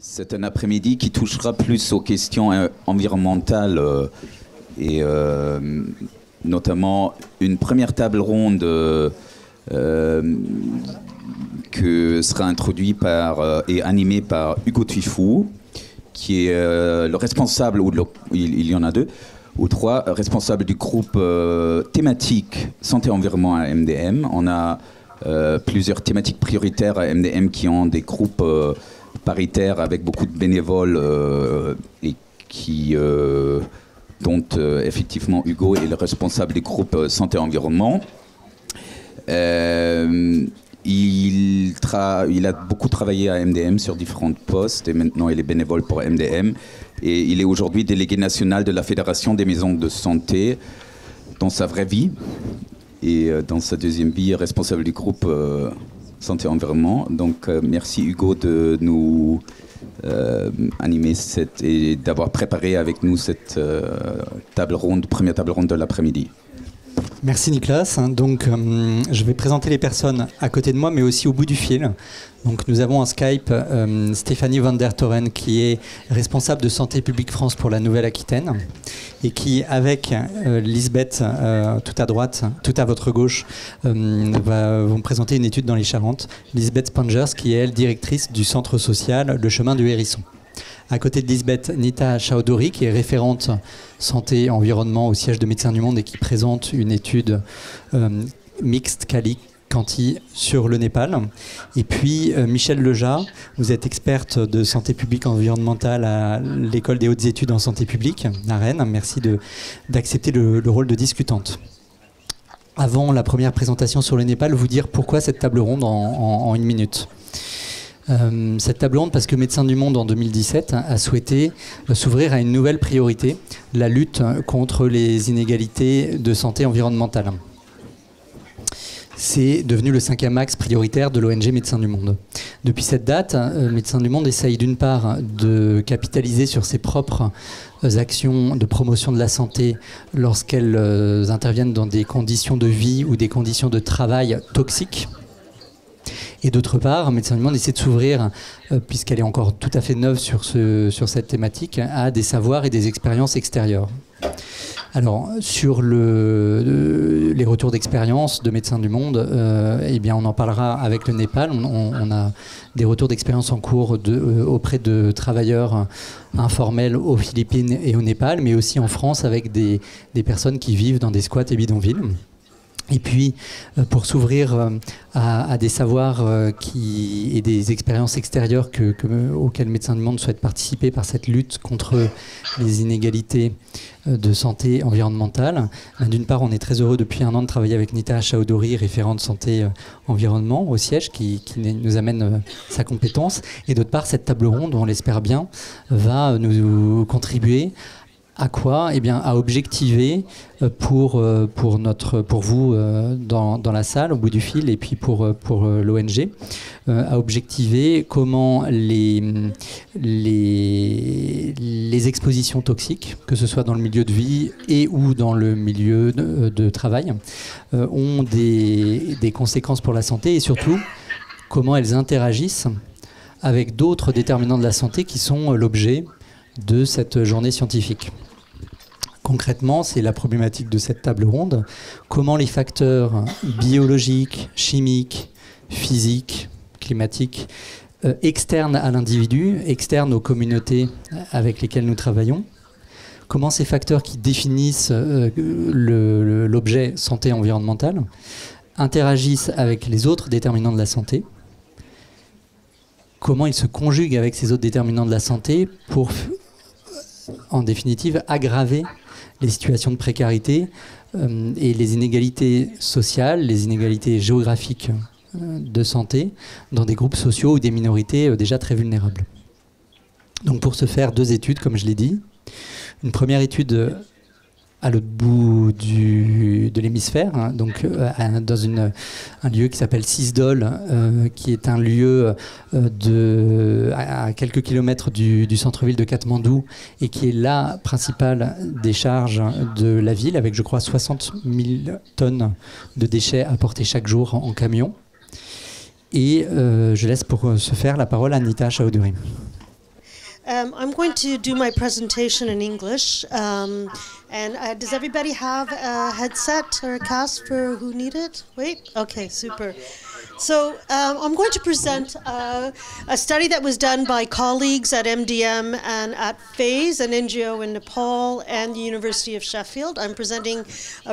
C'est un après-midi qui touchera plus aux questions environnementales et notamment une première table ronde que sera introduite et animée par Hugo Tuifou, qui est le responsable, il y en a deux ou trois, responsables du groupe thématique Santé-Environnement à MDM. On a plusieurs thématiques prioritaires à MDM qui ont des groupes paritaires avec beaucoup de bénévoles et dont effectivement Hugo est le responsable du groupe Santé-Environnement. Il a beaucoup travaillé à MDM sur différents postes et maintenant il est bénévole pour MDM. Et il est aujourd'hui délégué national de la Fédération des maisons de santé dans sa vraie vie. Et dans sa deuxième vie, responsable du groupe Santé-Environnement. Donc merci Hugo de nous animer et d'avoir préparé avec nous cette première table ronde de l'après-midi. Merci Nicolas. Donc, je vais présenter les personnes à côté de moi, mais aussi au bout du fil. Donc, nous avons en Skype Stéphanie van der Toren, qui est responsable de Santé publique France pour la Nouvelle-Aquitaine, et qui, avec Lisbeth, tout à droite, tout à votre gauche, vont me présenter une étude dans les Charentes. Lisbeth Spangers, qui est, elle, directrice du centre social Le Chemin du Hérisson. À côté de Lisbeth, Nita Chowdhury, qui est référente santé environnement au siège de Médecins du Monde et qui présente une étude mixte Cali-Canty sur le Népal. Et puis Michel Leja, vous êtes experte de santé publique environnementale à l'École des hautes études en santé publique à Rennes. Merci d'accepter le rôle de discutante. Avant la première présentation sur le Népal, vous dire pourquoi cette table ronde en une minute. Cette table ronde parce que Médecins du Monde en 2017 a souhaité s'ouvrir à une nouvelle priorité, la lutte contre les inégalités de santé environnementale. C'est devenu le 5e axe prioritaire de l'ONG Médecins du Monde. Depuis cette date, Médecins du Monde essaye d'une part de capitaliser sur ses propres actions de promotion de la santé lorsqu'elles interviennent dans des conditions de vie ou des conditions de travail toxiques. Et d'autre part, Médecins du Monde essaie de s'ouvrir, puisqu'elle est encore tout à fait neuve sur cette thématique, à des savoirs et des expériences extérieures. Alors, sur les retours d'expérience de Médecins du Monde, eh bien, on en parlera avec le Népal. On a des retours d'expérience en cours auprès de travailleurs informels aux Philippines et au Népal, mais aussi en France avec des personnes qui vivent dans des squats et bidonvilles. Et puis, pour s'ouvrir à des savoirs et des expériences extérieures auxquelles Médecins du Monde souhaite participer par cette lutte contre les inégalités de santé environnementale. D'une part, on est très heureux depuis 1 an de travailler avec Nita Chowdhury, référente santé environnement au siège, qui nous amène sa compétence. Et d'autre part, cette table ronde, on l'espère bien, va nous contribuer à quoi? Eh bien, à objectiver pour vous dans la salle, au bout du fil, et puis pour l'ONG, à objectiver comment les expositions toxiques, que ce soit dans le milieu de vie et ou dans le milieu de travail, ont des conséquences pour la santé et surtout comment elles interagissent avec d'autres déterminants de la santé qui sont l'objet de cette journée scientifique. Concrètement, c'est la problématique de cette table ronde. Comment les facteurs biologiques, chimiques, physiques, climatiques, externes à l'individu, externes aux communautés avec lesquelles nous travaillons, comment ces facteurs qui définissent l'objet santé environnementale interagissent avec les autres déterminants de la santé, comment ils se conjuguent avec ces autres déterminants de la santé pour, en définitive, aggraver les situations de précarité et les inégalités sociales, les inégalités géographiques de santé dans des groupes sociaux ou des minorités déjà très vulnérables. Donc pour ce faire, 2 études, comme je l'ai dit. Une première étude à l'autre bout de l'hémisphère, donc dans un lieu qui s'appelle Sisdol, qui est un lieu à quelques kilomètres du centre-ville de Katmandou et qui est la principale décharge de la ville, avec je crois 60 000 tonnes de déchets apportés chaque jour en camion. Et je laisse pour ce faire la parole à Nita Chowdhury. I'm going to do my presentation in English. Does everybody have a headset or a cast for who need it? Wait? Okay, super. So I'm going to present a study that was done by colleagues at MDM and at FAISE, an NGO in Nepal, and the University of Sheffield. I'm presenting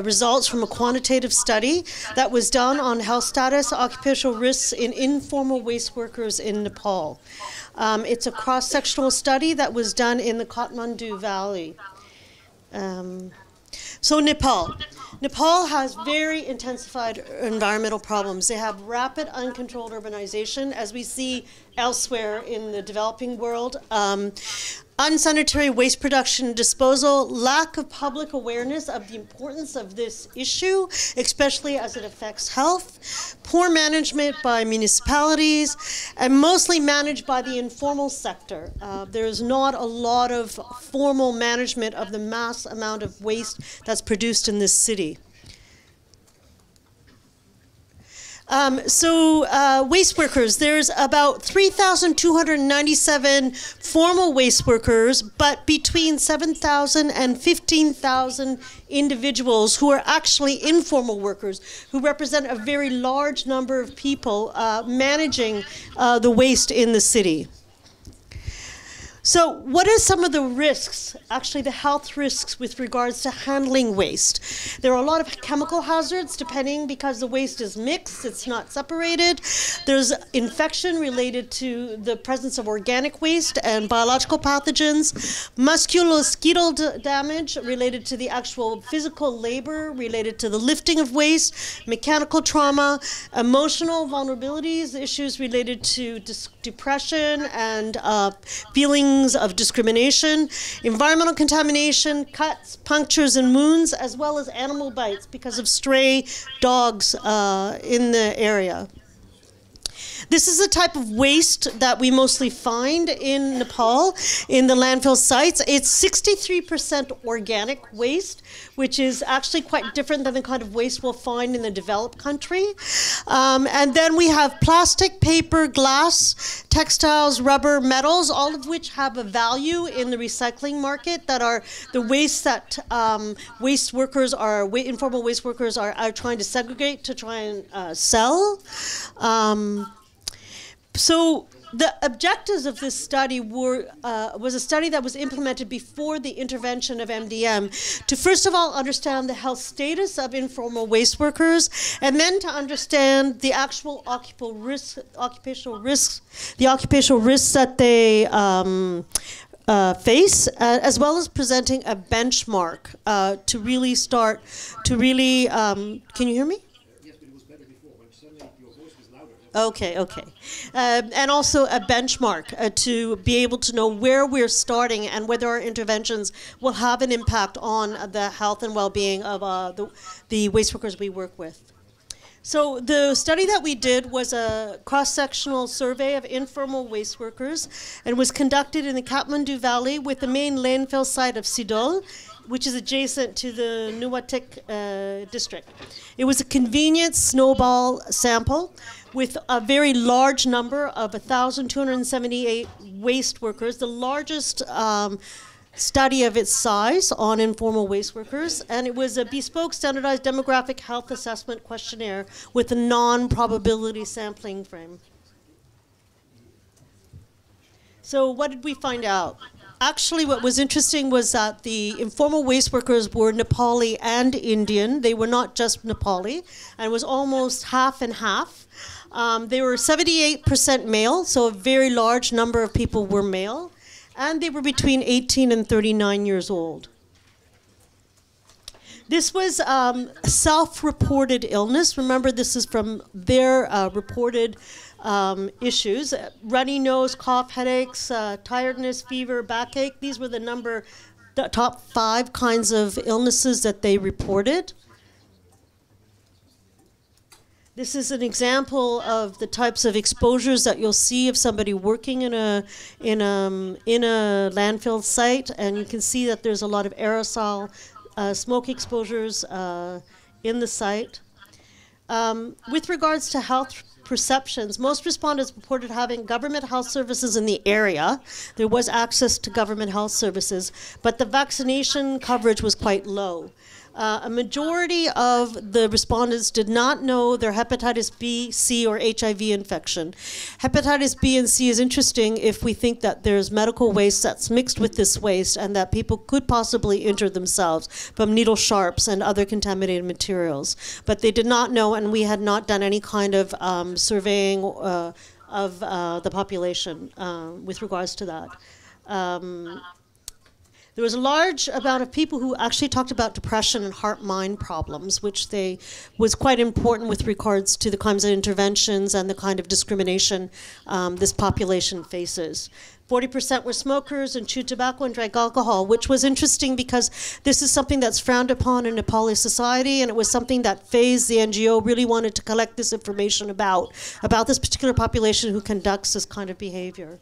results from a quantitative study that was done on health status, occupational risks in informal waste workers in Nepal. It's a cross-sectional study that was done in the Kathmandu Valley. So Nepal. Nepal has very intensified environmental problems. They have rapid, uncontrolled urbanization, as we see elsewhere in the developing world. Unsanitary waste production and disposal, lack of public awareness of the importance of this issue, especially as it affects health, poor management by municipalities, and mostly managed by the informal sector. There's not a lot of formal management of the mass amount of waste that's produced in this city. Waste workers, there's about 3,297 formal waste workers, but between 7,000 and 15,000 individuals who are actually informal workers, who represent a very large number of people managing the waste in the city. So what are some of the risks, actually the health risks with regards to handling waste? There are a lot of chemical hazards because the waste is mixed, it's not separated. There's infection related to the presence of organic waste and biological pathogens, musculoskeletal damage related to the actual physical labor related to the lifting of waste, mechanical trauma, emotional vulnerabilities, issues related to depression and feelings of discrimination, environmental contamination, cuts, punctures, and wounds, as well as animal bites because of stray dogs in the area. This is the type of waste that we mostly find in Nepal, in the landfill sites. It's 63% organic waste, which is actually quite different than the kind of waste we'll find in the developed country. And then we have plastic, paper, glass, textiles, rubber, metals, all of which have a value in the recycling market that are the waste that waste workers informal waste workers are trying to segregate to try and sell. So the objectives of this study was a study that was implemented before the intervention of MDM to first of all understand the health status of informal waste workers, and then to understand the actual occupational risks that they face, as well as presenting a benchmark to really start to really. Can you hear me? Okay. And also a benchmark to be able to know where we're starting and whether our interventions will have an impact on the health and well-being of the waste workers we work with. So the study that we did was a cross-sectional survey of informal waste workers and was conducted in the Kathmandu Valley with the main landfill site of Sidol, which is adjacent to the Nuwattik district. It was a convenient snowball sample with a very large number of 1,278 waste workers, the largest study of its size on informal waste workers, and it was a bespoke standardized demographic health assessment questionnaire with a non-probability sampling frame. So what did we find out? Actually, what was interesting was that the informal waste workers were Nepali and Indian. They were not just Nepali, and it was almost half and half. They were 78% male, so a very large number of people were male, and they were between 18 and 39 years old. This was self-reported illness. Remember, this is from their reported issues. Runny nose, cough, headaches, tiredness, fever, backache. These were the top 5 kinds of illnesses that they reported. This is an example of the types of exposures that you'll see of somebody working in a landfill site, and you can see that there's a lot of aerosol smoke exposures in the site. With regards to health perceptions, most respondents reported having government health services in the area. There was access to government health services, but the vaccination coverage was quite low. A majority of the respondents did not know their hepatitis B, C, or HIV infection. Hepatitis B and C is interesting if we think that there's medical waste that's mixed with this waste and that people could possibly injure themselves from needle sharps and other contaminated materials. But they did not know, and we had not done any kind of surveying of the population with regards to that. There was a large amount of people who actually talked about depression and heart-mind problems, which was quite important with regards to the kinds of interventions and the kind of discrimination this population faces. 40% were smokers and chewed tobacco and drank alcohol, which was interesting because this is something that's frowned upon in Nepali society, and it was something that FAZE, the NGO, really wanted to collect this information about this particular population who conducts this kind of behavior.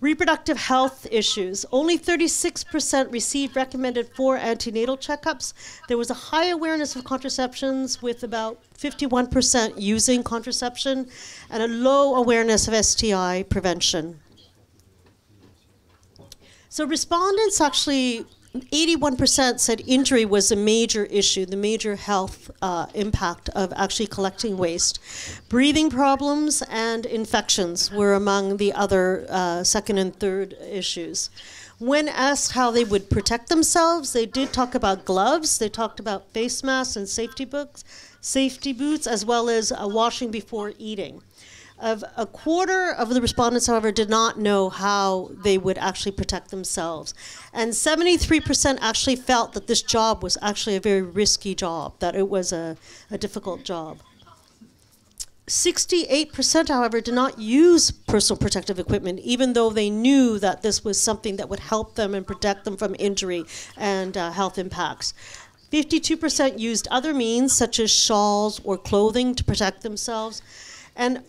Reproductive health issues. Only 36% received recommended 4 antenatal checkups. There was a high awareness of contraceptions with about 51% using contraception and a low awareness of STI prevention. So respondents actually, 81% said injury was a major issue, the major health impact of actually collecting waste. Breathing problems and infections were among the other second and third issues. When asked how they would protect themselves, they did talk about gloves, they talked about face masks and safety boots, as well as washing before eating. A quarter of the respondents, however, did not know how they would actually protect themselves. And 73% actually felt that this job was actually a very risky job, that it was a difficult job. 68%, however, did not use personal protective equipment, even though they knew that this was something that would help them and protect them from injury and health impacts. 52% used other means, such as shawls or clothing, to protect themselves. And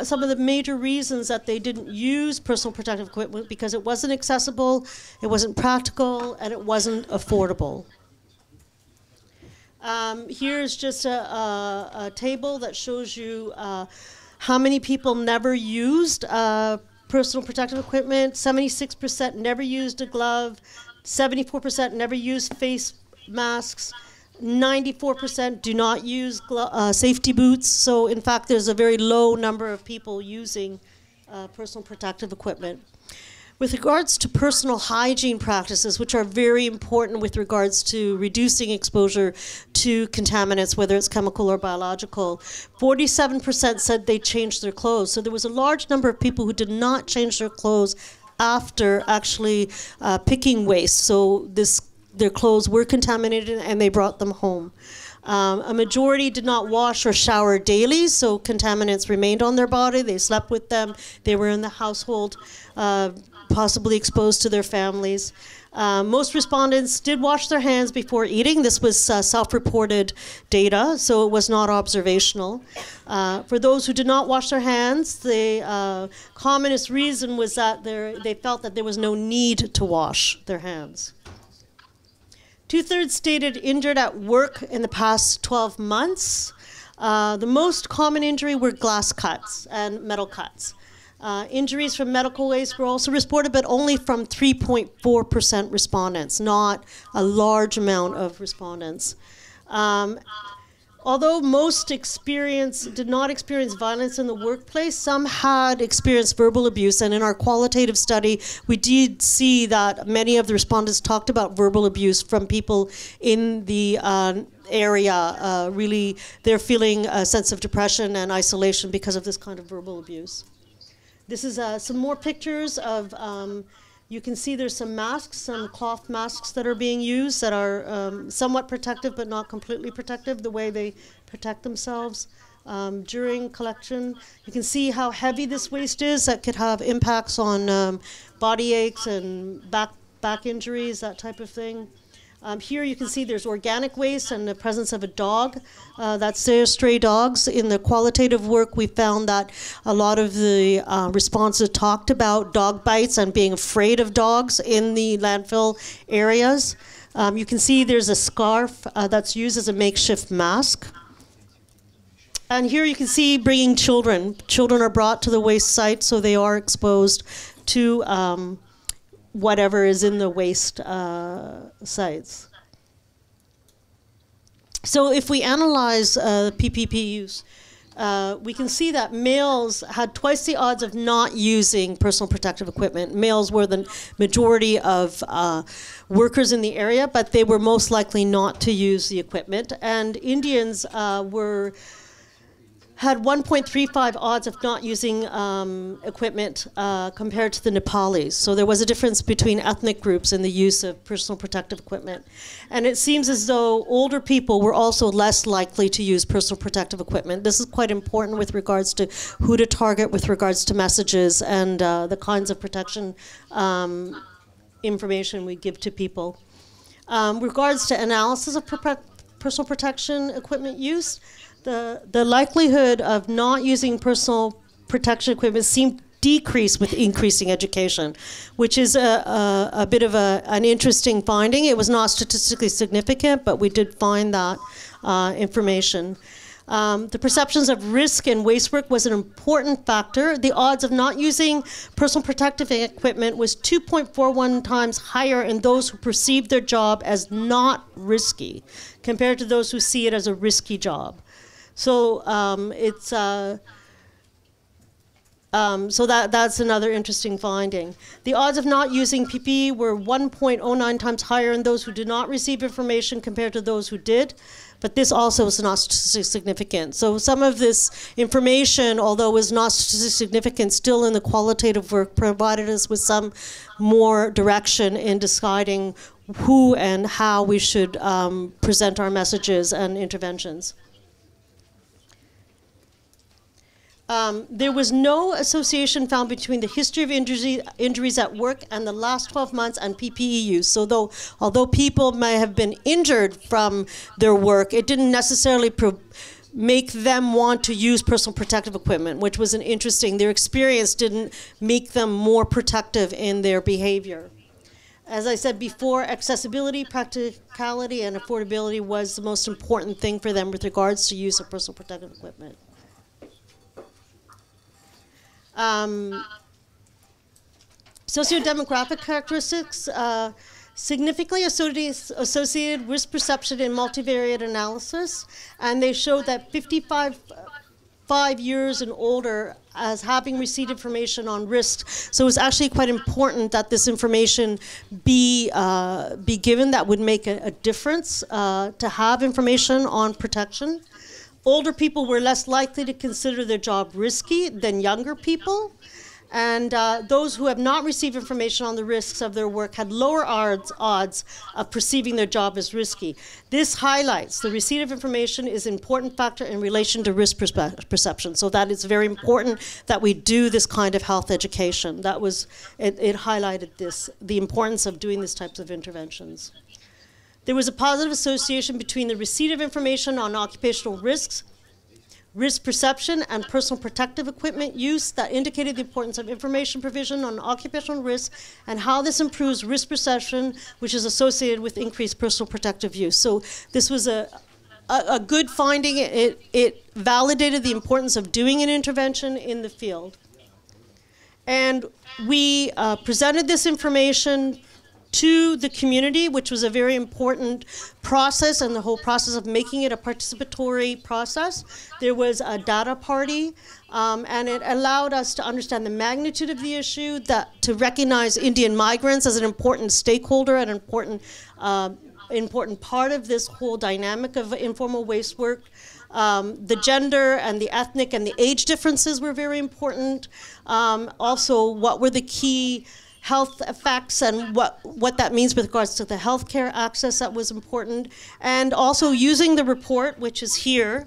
some of the major reasons that they didn't use personal protective equipment because it wasn't accessible, it wasn't practical, and it wasn't affordable. Here's just a table that shows you how many people never used personal protective equipment. 76% never used a glove, 74% never used face masks, 94% do not use safety boots. So in fact, there's a very low number of people using personal protective equipment. With regards to personal hygiene practices, which are very important with regards to reducing exposure to contaminants, whether it's chemical or biological, 47% said they changed their clothes. So there was a large number of people who did not change their clothes after actually picking waste. So their clothes were contaminated and they brought them home. A majority did not wash or shower daily, so contaminants remained on their body. They slept with them. They were in the household, possibly exposed to their families. Most respondents did wash their hands before eating. This was self-reported data, so it was not observational. For those who did not wash their hands, the commonest reason was that they felt that there was no need to wash their hands. 2/3 stated injured at work in the past 12 months. The most common injury were glass cuts and metal cuts. Injuries from medical waste were also reported, but only from 3.4% respondents, not a large amount of respondents. Although most did not experience violence in the workplace, some had experienced verbal abuse, and in our qualitative study, we did see that many of the respondents talked about verbal abuse from people in the area. Really, they're feeling a sense of depression and isolation because of this kind of verbal abuse. This is some more pictures of you can see there's some masks, some cloth masks that are being used that are somewhat protective but not completely protective, the way they protect themselves during collection. You can see how heavy this waste is. That could have impacts on body aches and back injuries, that type of thing. Here you can see there's organic waste and the presence of a dog. That's their stray dogs. In the qualitative work, we found that a lot of the responses talked about dog bites and being afraid of dogs in the landfill areas. You can see there's a scarf that's used as a makeshift mask. And here you can see bringing children. Children are brought to the waste site, so they are exposed to whatever is in the waste sites. So if we analyze PPP use, we can see that males had twice the odds of not using personal protective equipment. Males were the majority of workers in the area, but they were most likely not to use the equipment. And Indians had 1.35 odds of not using equipment compared to the Nepalis. So there was a difference between ethnic groups in the use of personal protective equipment. And it seems as though older people were also less likely to use personal protective equipment. This is quite important with regards to who to target with regards to messages and the kinds of protection information we give to people. Regards to analysis of personal protection equipment use, the likelihood of not using personal protection equipment seemed decrease with increasing education, which is a bit of an interesting finding. It was not statistically significant, but we did find that information. The perceptions of risk in waste work was an important factor. The odds of not using personal protective equipment was 2.41 times higher in those who perceive their job as not risky compared to those who see it as a risky job. So so that's another interesting finding. The odds of not using PPE were 1.09 times higher in those who did not receive information compared to those who did, but this also is not statistically significant. So some of this information, although was not statistically significant, still in the qualitative work provided us with some more direction in deciding who and how we should present our messages and interventions. There was no association found between the history of injuries at work and the last 12 months and PPE use. So although people may have been injured from their work, it didn't necessarily make them want to use personal protective equipment, which was their experience didn't make them more protective in their behavior. As I said before, accessibility, practicality, and affordability was the most important thing for them with regards to use of personal protective equipment. Sociodemographic characteristics significantly associated risk perception in multivariate analysis, and they showed that 55 years and older as having received information on risk. So it was actually quite important that this information be given. That would make a difference to have information on protection. Older people were less likely to consider their job risky than younger people. And those who have not received information on the risks of their work had lower odds of perceiving their job as risky. This highlights the receipt of information is an important factor in relation to risk perception. So that it's very important that we do this kind of health education. That was, it highlighted this, the importance of doing these types of interventions. There was a positive association between the receipt of information on occupational risks, risk perception, and personal protective equipment use that indicated the importance of information provision on occupational risk and how this improves risk perception, which is associated with increased personal protective use. So this was a good finding. It validated the importance of doing an intervention in the field. And we presented this information to the community, which was a very important process, and the whole process of making it a participatory process. There was a data party, and it allowed us to understand the magnitude of the issue, to recognize Indian migrants as an important stakeholder, an important part of this whole dynamic of informal waste work. The gender and the ethnic and the age differences were very important. Also, what were the key health effects and what that means with regards to the healthcare access, that was important. And also using the report, which is here,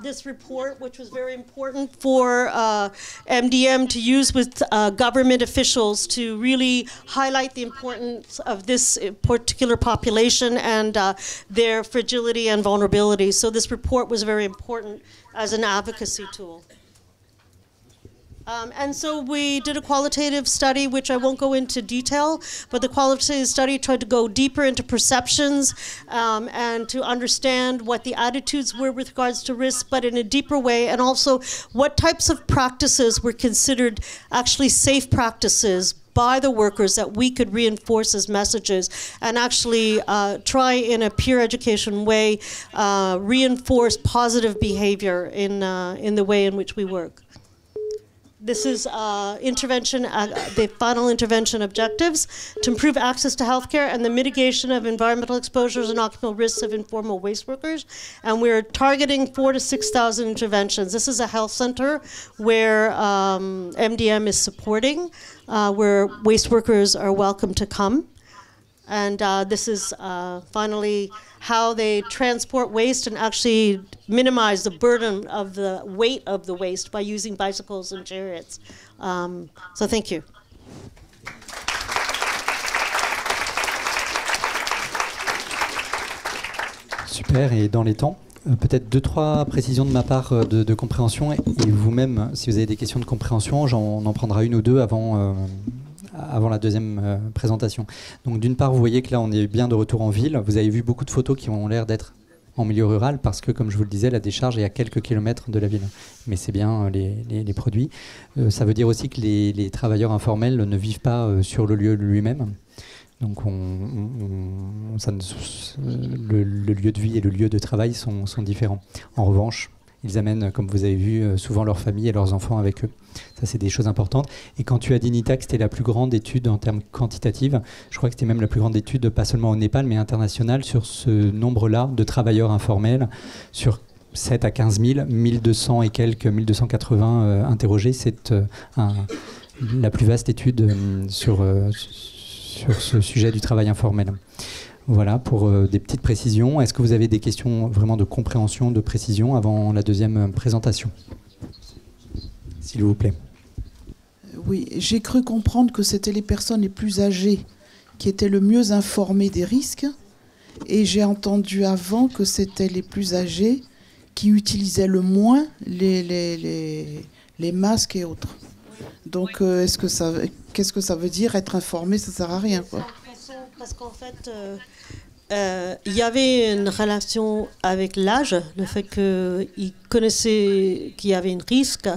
this report, which was very important for MDM to use with government officials to really highlight the importance of this particular population and their fragility and vulnerability. So this report was very important as an advocacy tool. And so we did a qualitative study, which I won't go into detail, but the qualitative study tried to go deeper into perceptions and to understand what the attitudes were with regards to risk, but in a deeper way, and also what types of practices were considered actually safe practices by the workers that we could reinforce as messages and actually try in a peer education way reinforce positive behavior in the way in which we work. This is the final intervention objectives to improve access to healthcare and the mitigation of environmental exposures and occupational risks of informal waste workers. And we're targeting 4,000 to 6,000 interventions. This is a health center where MDM is supporting, where waste workers are welcome to come. And this is finally how they transport waste and actually minimize the burden of the weight of the waste by using bicycles and chariots. So thank you. Super, et dans les temps, peut-être 2-3 précisions de ma part de compréhension, et vous-même, si vous avez des questions de compréhension, on en prendra une ou deux avant la deuxième présentation. Donc d'une part, vous voyez que là, on est bien de retour en ville. Vous avez vu beaucoup de photos qui ont l'air d'être en milieu rural parce que, comme je vous le disais, la décharge est à quelques kilomètres de la ville. Mais c'est bien les produits. Ça veut dire aussi que les travailleurs informels ne vivent pas sur le lieu lui-même. Donc le lieu de vie et le lieu de travail sont différents. En revanche, ils amènent, comme vous avez vu, souvent leur famille et leurs enfants avec eux. Ça, c'est des choses importantes. Et quand tu as dit NITAC, c'était la plus grande étude en termes quantitatifs. Je crois que c'était même la plus grande étude, pas seulement au Népal, mais internationale, sur ce nombre-là de travailleurs informels, sur 7 à 15 000, 1200 et quelques, 1280 interrogés. C'est la plus vaste étude sur ce sujet du travail informel. Voilà, pour des petites précisions. Est-ce que vous avez des questions vraiment de compréhension, de précision avant la deuxième présentation ? S'il vous plaît. Oui, j'ai cru comprendre que c'était les personnes les plus âgées qui étaient le mieux informées des risques. Et j'ai entendu avant que c'était les plus âgés qui utilisaient le moins les masques et autres. Donc, qu'est-ce que ça veut dire être informé? Ça ne sert à rien, quoi. Parce qu'en fait, il y avait une relation avec l'âge, le fait qu'ils connaissaient qu'il y avait un risque,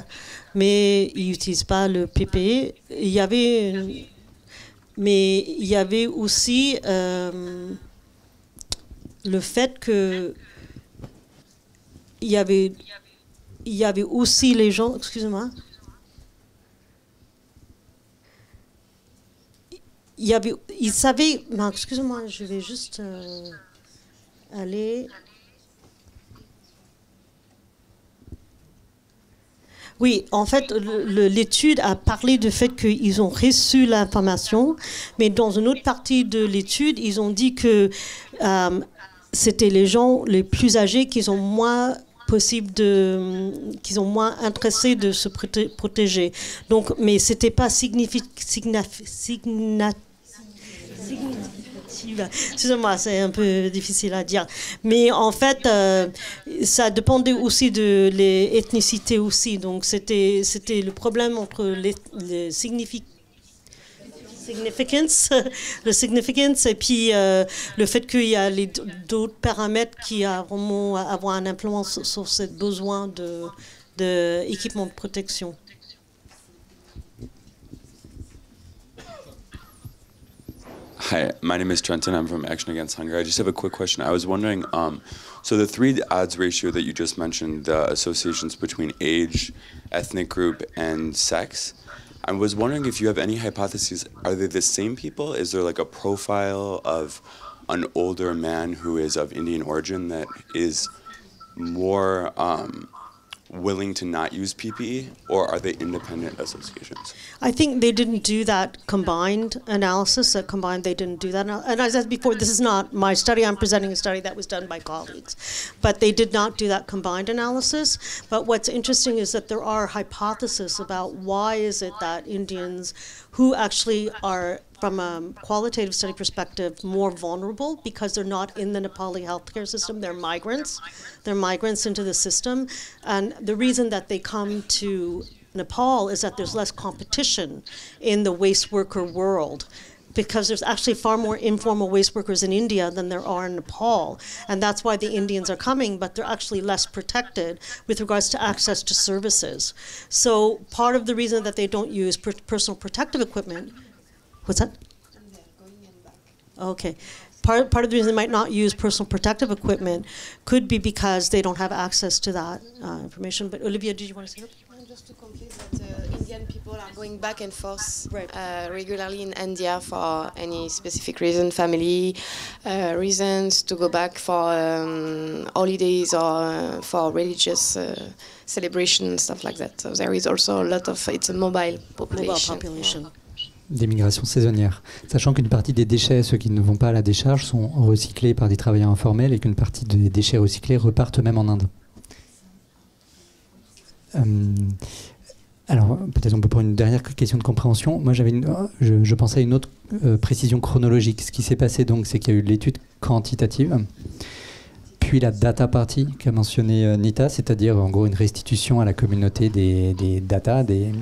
mais ils n'utilisent pas le PPE. Mais il y avait aussi le fait que il y avait aussi les gens, excusez-moi. Ils savaient, excusez-moi, je vais juste aller. Oui, en fait, l'étude a parlé du fait qu'ils ont reçu l'information, mais dans une autre partie de l'étude, ils ont dit que c'était les gens les plus âgés qui sont moins moins intéressés de se protéger. Donc, mais c'était pas excusez-moi, c'est un peu difficile à dire. Mais en fait, ça dépendait aussi de l'ethnicité aussi. Donc, c'était le problème entre le significance et puis le fait qu'il y a d'autres paramètres qui vont avoir un influence sur ce besoin d'équipement de protection. Hi, my name is Trenton. I'm from Action Against Hunger. I just have a quick question. I was wondering, so the 3 odds ratio that you just mentioned, the associations between age, ethnic group, and sex, I was wondering if you have any hypotheses. Are they the same people? Is there like a profile of an older man who is of Indian origin that is more willing to not use PPE, or are they independent associations? I think they didn't do that combined analysis. They didn't do that. And as I said before, this is not my study. I'm presenting a study that was done by colleagues. But they did not do that combined analysis. But what's interesting is that there are hypotheses about why is it that Indians who actually are, from a qualitative study perspective, more vulnerable because they're not in the Nepali healthcare system. They're migrants. They're migrants into the system. And the reason that they come to Nepal is that there's less competition in the waste worker world, because there's actually far more informal waste workers in India than there are in Nepal. And that's why the Indians are coming, but they're actually less protected with regards to access to services. So part of the reason that they don't use personal protective equipment, what's that? Okay. Part of the reason they might not use personal protective equipment could be because they don't have access to that information. But Olivia, did you want to say something? Just to complete that Indian people are going back and forth Right. regularly in India for any specific reason, family reasons, to go back for holidays or for religious celebration, stuff like that. So there is also a lot of, it's a mobile population. Mobile population. Des migrations saisonnières, sachant qu'une partie des déchets, ceux qui ne vont pas à la décharge, sont recyclés par des travailleurs informels et qu'une partie des déchets recyclés repartent même en Inde. Alors, peut-être on peut prendre une dernière question de compréhension. Moi, je pensais à une autre précision chronologique. Ce qui s'est passé, donc, c'est qu'il y a eu l'étude quantitative, puis la data party qu'a mentionné Nita, c'est-à-dire en gros une restitution à la communauté des data, des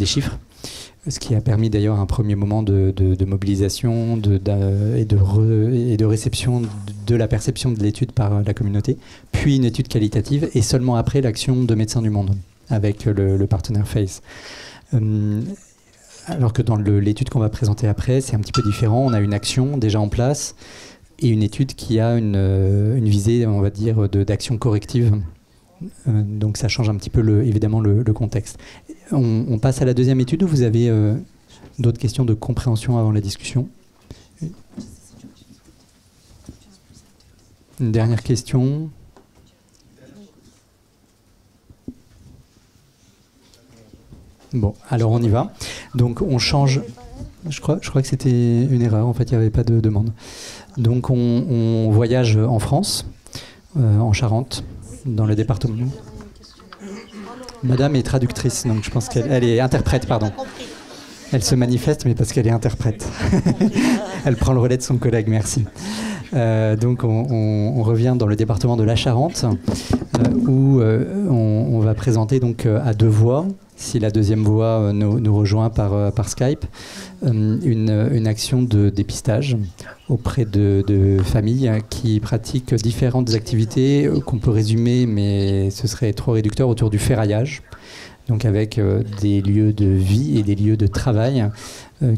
chiffres. Ce qui a permis d'ailleurs un premier moment de mobilisation et de réception de la perception de l'étude par la communauté, puis une étude qualitative, et seulement après l'action de Médecins du Monde avec le partenaire FACE. Alors que dans l'étude qu'on va présenter après, c'est un petit peu différent. On a une action déjà en place et une étude qui a une visée, on va dire, d'action corrective. Donc ça change un petit peu évidemment le contexte. On passe à la deuxième étude, où vous avez d'autres questions de compréhension avant la discussion. Une dernière question. Bon, alors on y va. Donc on change. Je crois que c'était une erreur. En fait, il n'y avait pas de demande. Donc on voyage en France, en Charente, dans le département. Madame est traductrice, donc je pense qu'elle est interprète, pardon. Elle se manifeste, mais parce qu'elle est interprète. Elle prend le relais de son collègue, merci. Donc on revient dans le département de la Charente, où on va présenter donc à deux voix, si la deuxième voix nous rejoint par Skype, une action de dépistage auprès de familles qui pratiquent différentes activités qu'on peut résumer, mais ce serait trop réducteur, autour du ferraillage, donc avec des lieux de vie et des lieux de travail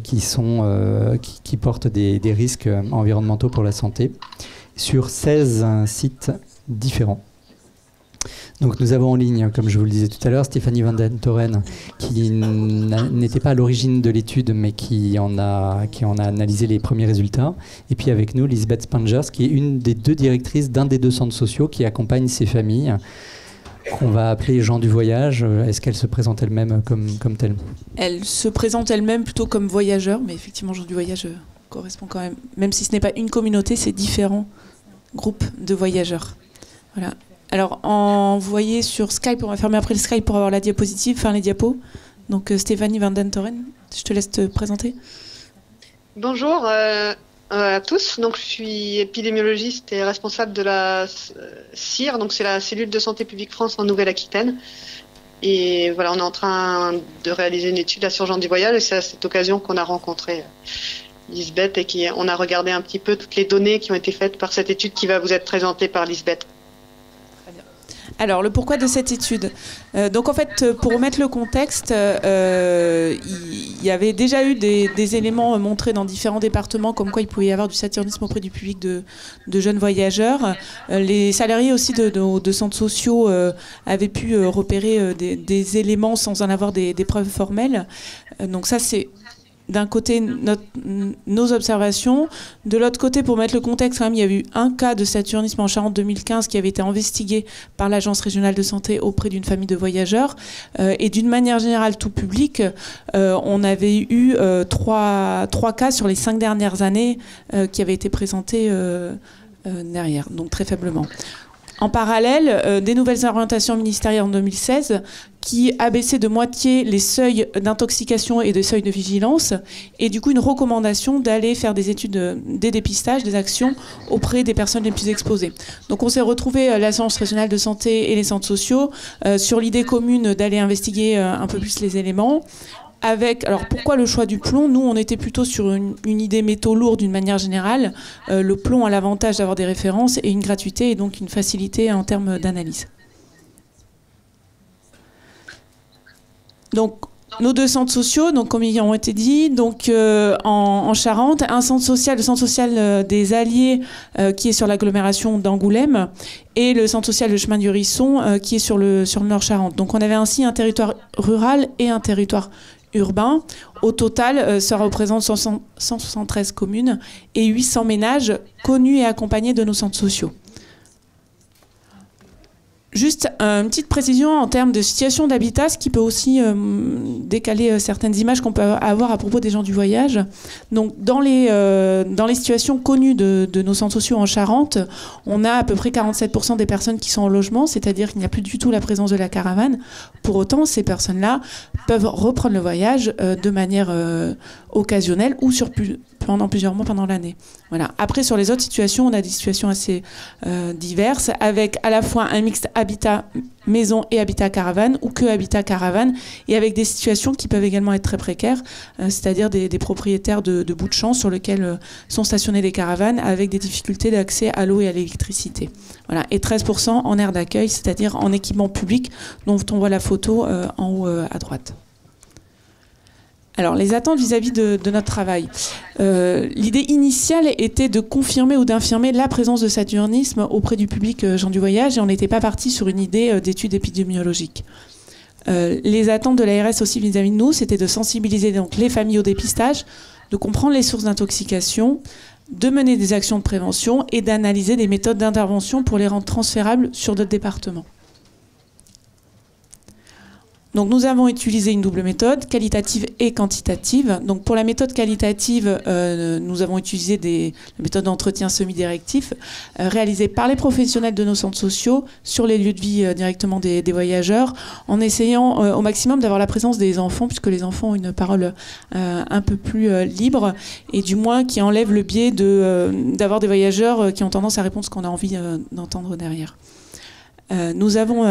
qui portent des risques environnementaux pour la santé, sur 16 sites différents. Donc nous avons en ligne, comme je vous le disais tout à l'heure, Stéphanie Van Den Toren, qui n'était pas à l'origine de l'étude, mais qui en a analysé les premiers résultats. Et puis avec nous, Lisbeth Spangers, qui est une des deux directrices d'un des deux centres sociaux qui accompagne ces familles, qu'on va appeler gens du voyage. Est-ce qu'elle se présente elle-même comme telle? Elle se présente elle-même plutôt comme voyageur, mais effectivement, gens du voyage correspond quand même si ce n'est pas une communauté, c'est différents groupes de voyageurs. Voilà. Alors, envoyé sur Skype, on va fermer après le Skype pour avoir la diapositive, enfin les diapos. Donc, Stéphanie Van Den Toren, je te laisse te présenter. Bonjour à tous. Donc, je suis épidémiologiste et responsable de la CIR, donc c'est la cellule de santé publique France en Nouvelle-Aquitaine. Et voilà, on est en train de réaliser une étude sur gens du voyage, et c'est à cette occasion qu'on a rencontré Lisbeth et on a regardé un petit peu toutes les données qui ont été faites par cette étude qui va vous être présentée par Lisbeth. Alors, le pourquoi de cette étude. Donc, en fait, pour remettre le contexte, il y avait déjà eu des éléments montrés dans différents départements, comme quoi il pouvait y avoir du saturnisme auprès du public de jeunes voyageurs. Les salariés aussi de centres sociaux avaient pu repérer des éléments sans en avoir des preuves formelles. Donc ça, c'est d'un côté nos observations. De l'autre côté, pour mettre le contexte, quand même, il y a eu un cas de saturnisme en Charente 2015 qui avait été investigué par l'Agence régionale de santé auprès d'une famille de voyageurs. Et d'une manière générale, tout public, on avait eu trois cas sur les 5 dernières années qui avaient été présentés derrière, donc très faiblement. En parallèle, des nouvelles orientations ministérielles en 2016 qui abaissaient de moitié les seuils d'intoxication et des seuils de vigilance, et du coup une recommandation d'aller faire des études, des dépistages, des actions auprès des personnes les plus exposées. Donc on s'est retrouvé, l'Agence régionale de santé et les centres sociaux, sur l'idée commune d'aller investiguer un peu plus les éléments. Alors pourquoi le choix du plomb? Nous, on était plutôt sur une idée métaux lourde d'une manière générale. Le plomb a l'avantage d'avoir des références et une gratuité et donc une facilité en termes d'analyse. Donc, nos 2 centres sociaux, donc, comme ils ont été dit, donc, en Charente, le centre social des Alliés qui est sur l'agglomération d'Angoulême et le centre social de Chemin du Risson qui est sur le Nord Charente. Donc on avait ainsi un territoire rural et un territoire urbain. Au total, ça représente 173 communes et 800 ménages connus et accompagnés de nos centres sociaux. Juste une petite précision en termes de situation d'habitat, ce qui peut aussi décaler certaines images qu'on peut avoir à propos des gens du voyage. Donc, dans les situations connues de nos centres sociaux en Charente, on a à peu près 47% des personnes qui sont en logement, c'est-à-dire qu'il n'y a plus du tout la présence de la caravane. Pour autant, ces personnes-là peuvent reprendre le voyage de manière occasionnelle ou pendant plusieurs mois pendant l'année. Voilà. Après, sur les autres situations, on a des situations assez diverses, avec à la fois un mixte habitat maison et habitat caravane, ou que habitat caravane, et avec des situations qui peuvent également être très précaires, c'est-à-dire des propriétaires de bouts de champs sur lesquels sont stationnées des caravanes, avec des difficultés d'accès à l'eau et à l'électricité. Voilà. Et 13% en aire d'accueil, c'est-à-dire en équipement public, dont on voit la photo en haut à droite. Alors, les attentes vis-à-vis de notre travail. L'idée initiale était de confirmer ou d'infirmer la présence de saturnisme auprès du public gens du voyage, et on n'était pas parti sur une idée d'études épidémiologiques. Les attentes de l'ARS aussi vis-à-vis de nous, c'était de sensibiliser donc les familles au dépistage, de comprendre les sources d'intoxication, de mener des actions de prévention et d'analyser des méthodes d'intervention pour les rendre transférables sur d'autres départements. Donc nous avons utilisé une double méthode, qualitative et quantitative. Donc pour la méthode qualitative, nous avons utilisé la méthode d'entretien semi-directif réalisée par les professionnels de nos centres sociaux sur les lieux de vie directement des voyageurs, en essayant au maximum d'avoir la présence des enfants, puisque les enfants ont une parole un peu plus libre, et du moins qui enlève le biais d'avoir des voyageurs qui ont tendance à répondre ce qu'on a envie d'entendre derrière. Nous avons,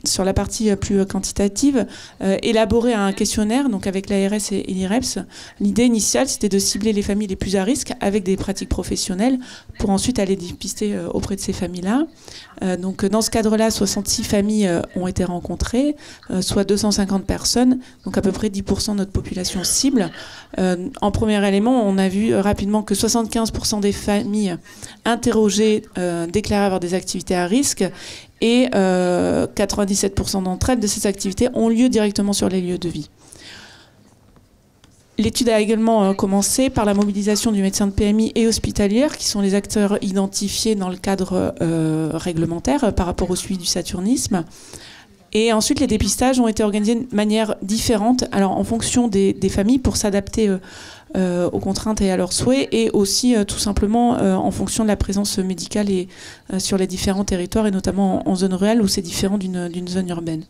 sur la partie plus quantitative, élaboré un questionnaire donc avec l'ARS et l'IREPS. L'idée initiale, c'était de cibler les familles les plus à risque avec des pratiques professionnelles pour ensuite aller dépister auprès de ces familles-là. Donc, dans ce cadre-là, 66 familles ont été rencontrées, soit 250 personnes, donc à peu près 10% de notre population cible. En premier élément, on a vu rapidement que 75% des familles interrogées déclaraient avoir des activités à risque, et 97% d'entre elles, de ces activités, ont lieu directement sur les lieux de vie. L'étude a également commencé par la mobilisation du médecin de PMI et hospitalière, qui sont les acteurs identifiés dans le cadre réglementaire par rapport au suivi du saturnisme. Et ensuite, les dépistages ont été organisés de manière différente, alors en fonction des familles, pour s'adapter aux contraintes et à leurs souhaits, et aussi tout simplement en fonction de la présence médicale et, sur les différents territoires, et notamment en zone rurale, où c'est différent d'une zone urbaine.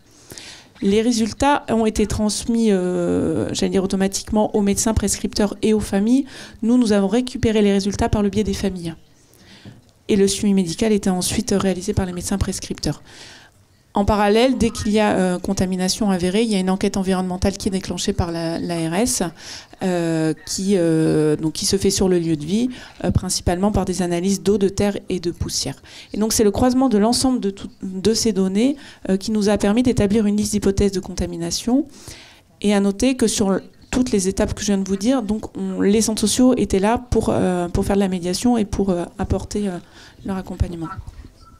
Les résultats ont été transmis, j'allais dire automatiquement, aux médecins prescripteurs et aux familles. Nous avons récupéré les résultats par le biais des familles. Et le suivi médical était ensuite réalisé par les médecins prescripteurs. En parallèle, dès qu'il y a contamination avérée, il y a une enquête environnementale qui est déclenchée par l'ARS, qui se fait sur le lieu de vie, principalement par des analyses d'eau, de terre et de poussière. Et donc c'est le croisement de l'ensemble de ces données qui nous a permis d'établir une liste d'hypothèses de contamination. Et à noter que sur toutes les étapes que je viens de vous dire, donc les centres sociaux étaient là pour faire de la médiation et pour apporter leur accompagnement.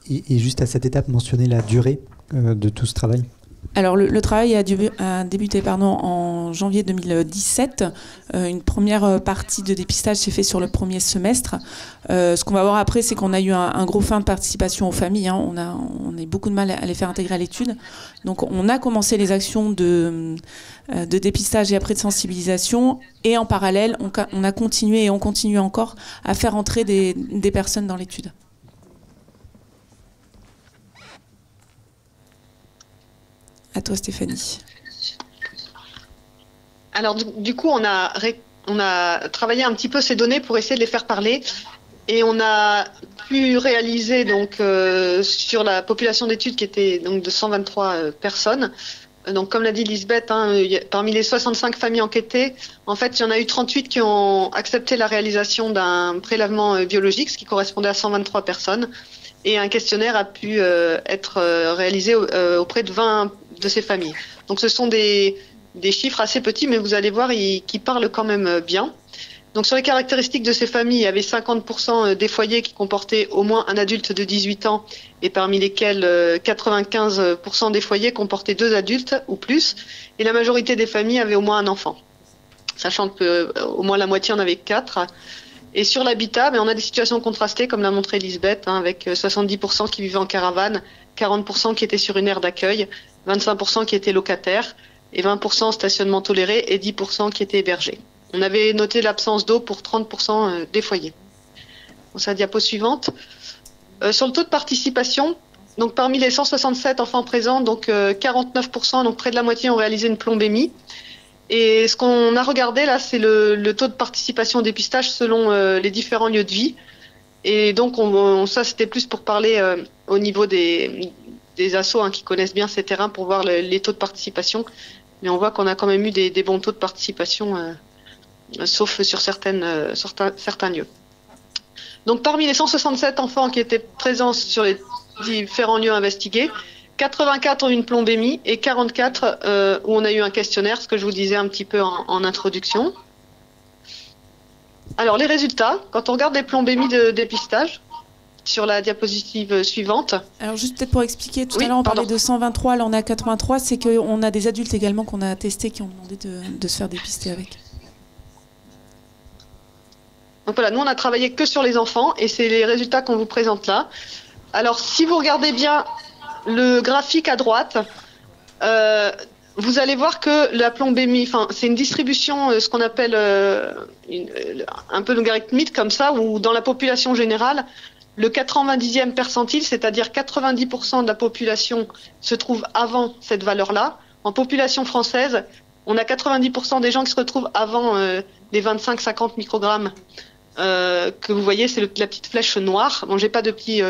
Et juste à cette étape, mentionner la durée de tout ce travail. Alors le travail a débuté en janvier 2017. Une première partie de dépistage s'est fait sur le premier semestre. Ce qu'on va voir après, c'est qu'on a eu un gros frein de participation aux familles. On a eu beaucoup de mal à les faire intégrer à l'étude. Donc on a commencé les actions de dépistage et après de sensibilisation. Et en parallèle, on a continué et on continue encore à faire entrer des personnes dans l'étude. À toi, Stéphanie. Alors du coup, on a travaillé un petit peu ces données pour essayer de les faire parler. Et on a pu réaliser donc sur la population d'études qui était donc de 123 personnes. Donc comme l'a dit Lisbeth, parmi les 65 familles enquêtées, en fait, il y en a eu 38 qui ont accepté la réalisation d'un prélèvement biologique, ce qui correspondait à 123 personnes. Et un questionnaire a pu être réalisé auprès de 20 de ces familles. Donc ce sont des chiffres assez petits, mais vous allez voir, qui parlent quand même bien. Donc sur les caractéristiques de ces familles, il y avait 50% des foyers qui comportaient au moins un adulte de 18 ans et parmi lesquels 95% des foyers comportaient 2 adultes ou plus et la majorité des familles avaient au moins un enfant, sachant que au moins la moitié en avait 4. Et sur l'habitat, on a des situations contrastées comme l'a montré Lisbeth, avec 70% qui vivaient en caravane, 40% qui étaient sur une aire d'accueil, 25% qui étaient locataires et 20% stationnement toléré et 10% qui étaient hébergés. On avait noté l'absence d'eau pour 30% des foyers. Bon, c'est la diapo suivante. Sur le taux de participation, donc parmi les 167 enfants présents, donc 49%, donc près de la moitié, ont réalisé une plombémie. Et ce qu'on a regardé là, c'est le taux de participation au dépistage selon les différents lieux de vie. Et donc ça, c'était plus pour parler au niveau des assos qui connaissent bien ces terrains pour voir les taux de participation. Mais on voit qu'on a quand même eu des bons taux de participation. Sauf sur certains lieux. Donc parmi les 167 enfants qui étaient présents sur les différents lieux investigués, 84 ont eu une plombémie et 44 où on a eu un questionnaire, ce que je vous disais un petit peu en introduction. Alors les résultats, quand on regarde les plombémies de dépistage, sur la diapositive suivante. Alors juste peut-être pour expliquer, tout à l'heure on parlait de 123, là on a 83, c'est qu'on a des adultes également qu'on a testés qui ont demandé de se faire dépister avec. Donc voilà, nous on a travaillé que sur les enfants et c'est les résultats qu'on vous présente là. Alors si vous regardez bien le graphique à droite, vous allez voir que la plombémie, c'est une distribution, ce qu'on appelle un peu logarithmique comme ça, où dans la population générale, le 90e percentile, c'est-à-dire 90% de la population se trouve avant cette valeur-là. En population française, on a 90% des gens qui se retrouvent avant les 25-50 microgrammes que vous voyez, c'est la petite flèche noire. Bon, j'ai pas de petit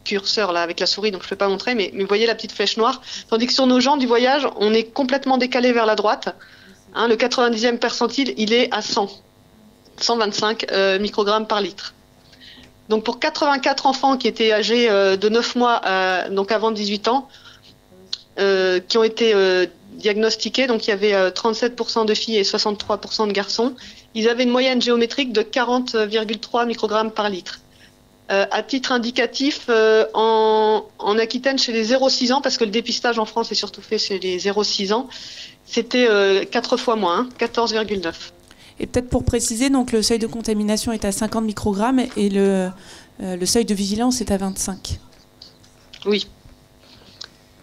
curseur là avec la souris, donc je peux pas montrer, mais vous voyez la petite flèche noire. Tandis que sur nos gens du voyage, on est complètement décalé vers la droite. Le 90e percentile, il est à 125 microgrammes par litre. Donc pour 84 enfants qui étaient âgés de 9 mois, donc avant 18 ans, qui ont été diagnostiqués, donc il y avait 37% de filles et 63% de garçons. Ils avaient une moyenne géométrique de 40,3 microgrammes par litre. À titre indicatif, en Aquitaine, chez les 0-6 ans, parce que le dépistage en France est surtout fait chez les 0-6 ans, c'était 4 fois moins, 14,9. Et peut-être pour préciser, donc le seuil de contamination est à 50 microgrammes et le seuil de vigilance est à 25. Oui.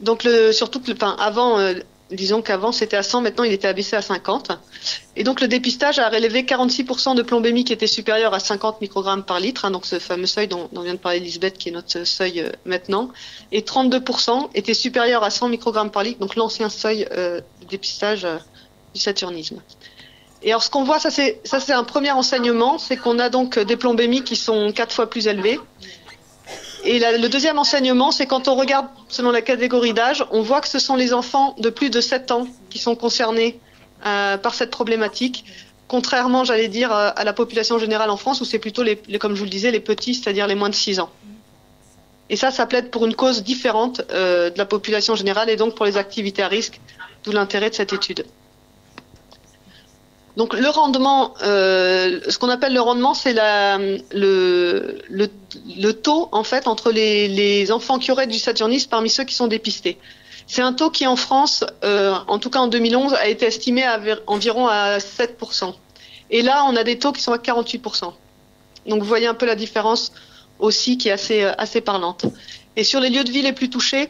Donc surtout que avant, disons qu'avant c'était à 100, maintenant il était abaissé à 50. Et donc le dépistage a révélé 46% de plombémie qui était supérieure à 50 microgrammes par litre, donc ce fameux seuil dont vient de parler Lisbeth, qui est notre seuil maintenant, et 32% était supérieur à 100 microgrammes par litre, donc l'ancien seuil de dépistage du saturnisme. Et alors ce qu'on voit, ça c'est un premier enseignement, c'est qu'on a donc des plombémies qui sont 4 fois plus élevées. Et le deuxième enseignement, c'est quand on regarde selon la catégorie d'âge, on voit que ce sont les enfants de plus de 7 ans qui sont concernés par cette problématique, contrairement, j'allais dire, à la population générale en France, où c'est plutôt, comme je vous le disais, les petits, c'est-à-dire les moins de 6 ans. Et ça plaide pour une cause différente de la population générale et donc pour les activités à risque, d'où l'intérêt de cette étude. Donc le rendement, ce qu'on appelle le rendement, c'est le taux en fait entre les enfants qui auraient du saturnisme parmi ceux qui sont dépistés. C'est un taux qui en France, en tout cas en 2011, a été estimé à environ à 7%. Et là, on a des taux qui sont à 48%. Donc vous voyez un peu la différence aussi qui est assez parlante. Et sur les lieux de vie les plus touchés,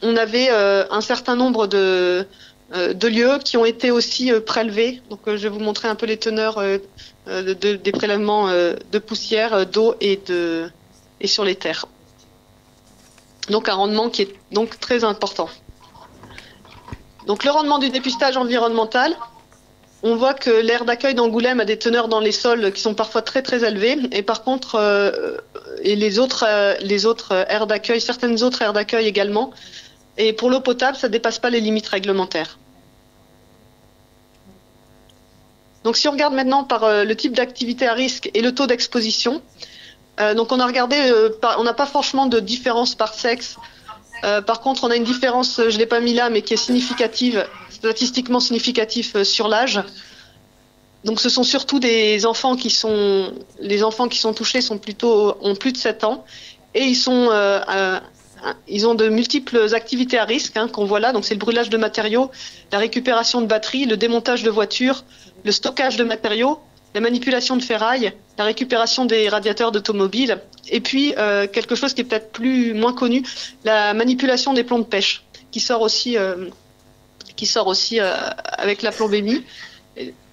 on avait un certain nombre de lieux qui ont été aussi prélevés. Donc je vais vous montrer un peu les teneurs des prélèvements de poussière, d'eau et sur les terres. Donc un rendement qui est donc très important. Donc le rendement du dépistage environnemental, on voit que l'aire d'accueil d'Angoulême a des teneurs dans les sols qui sont parfois très très élevées, et par contre, et les autres aires d'accueil, certaines autres aires d'accueil également. Et pour l'eau potable, ça ne dépasse pas les limites réglementaires. Donc si on regarde maintenant par le type d'activité à risque et le taux d'exposition, donc on a regardé, on n'a pas franchement de différence par sexe. Par contre, on a une différence, je ne l'ai pas mis là, mais qui est significative, statistiquement significative sur l'âge. Donc ce sont surtout des enfants qui sont... Les enfants qui sont touchés ont plus de 7 ans. Et ils ont de multiples activités à risque qu'on voit là. Donc c'est le brûlage de matériaux, la récupération de batteries, le démontage de voitures, le stockage de matériaux, la manipulation de ferraille, la récupération des radiateurs d'automobiles, et puis quelque chose qui est peut-être moins connu, la manipulation des plombs de pêche, qui sort aussi avec la plombémie,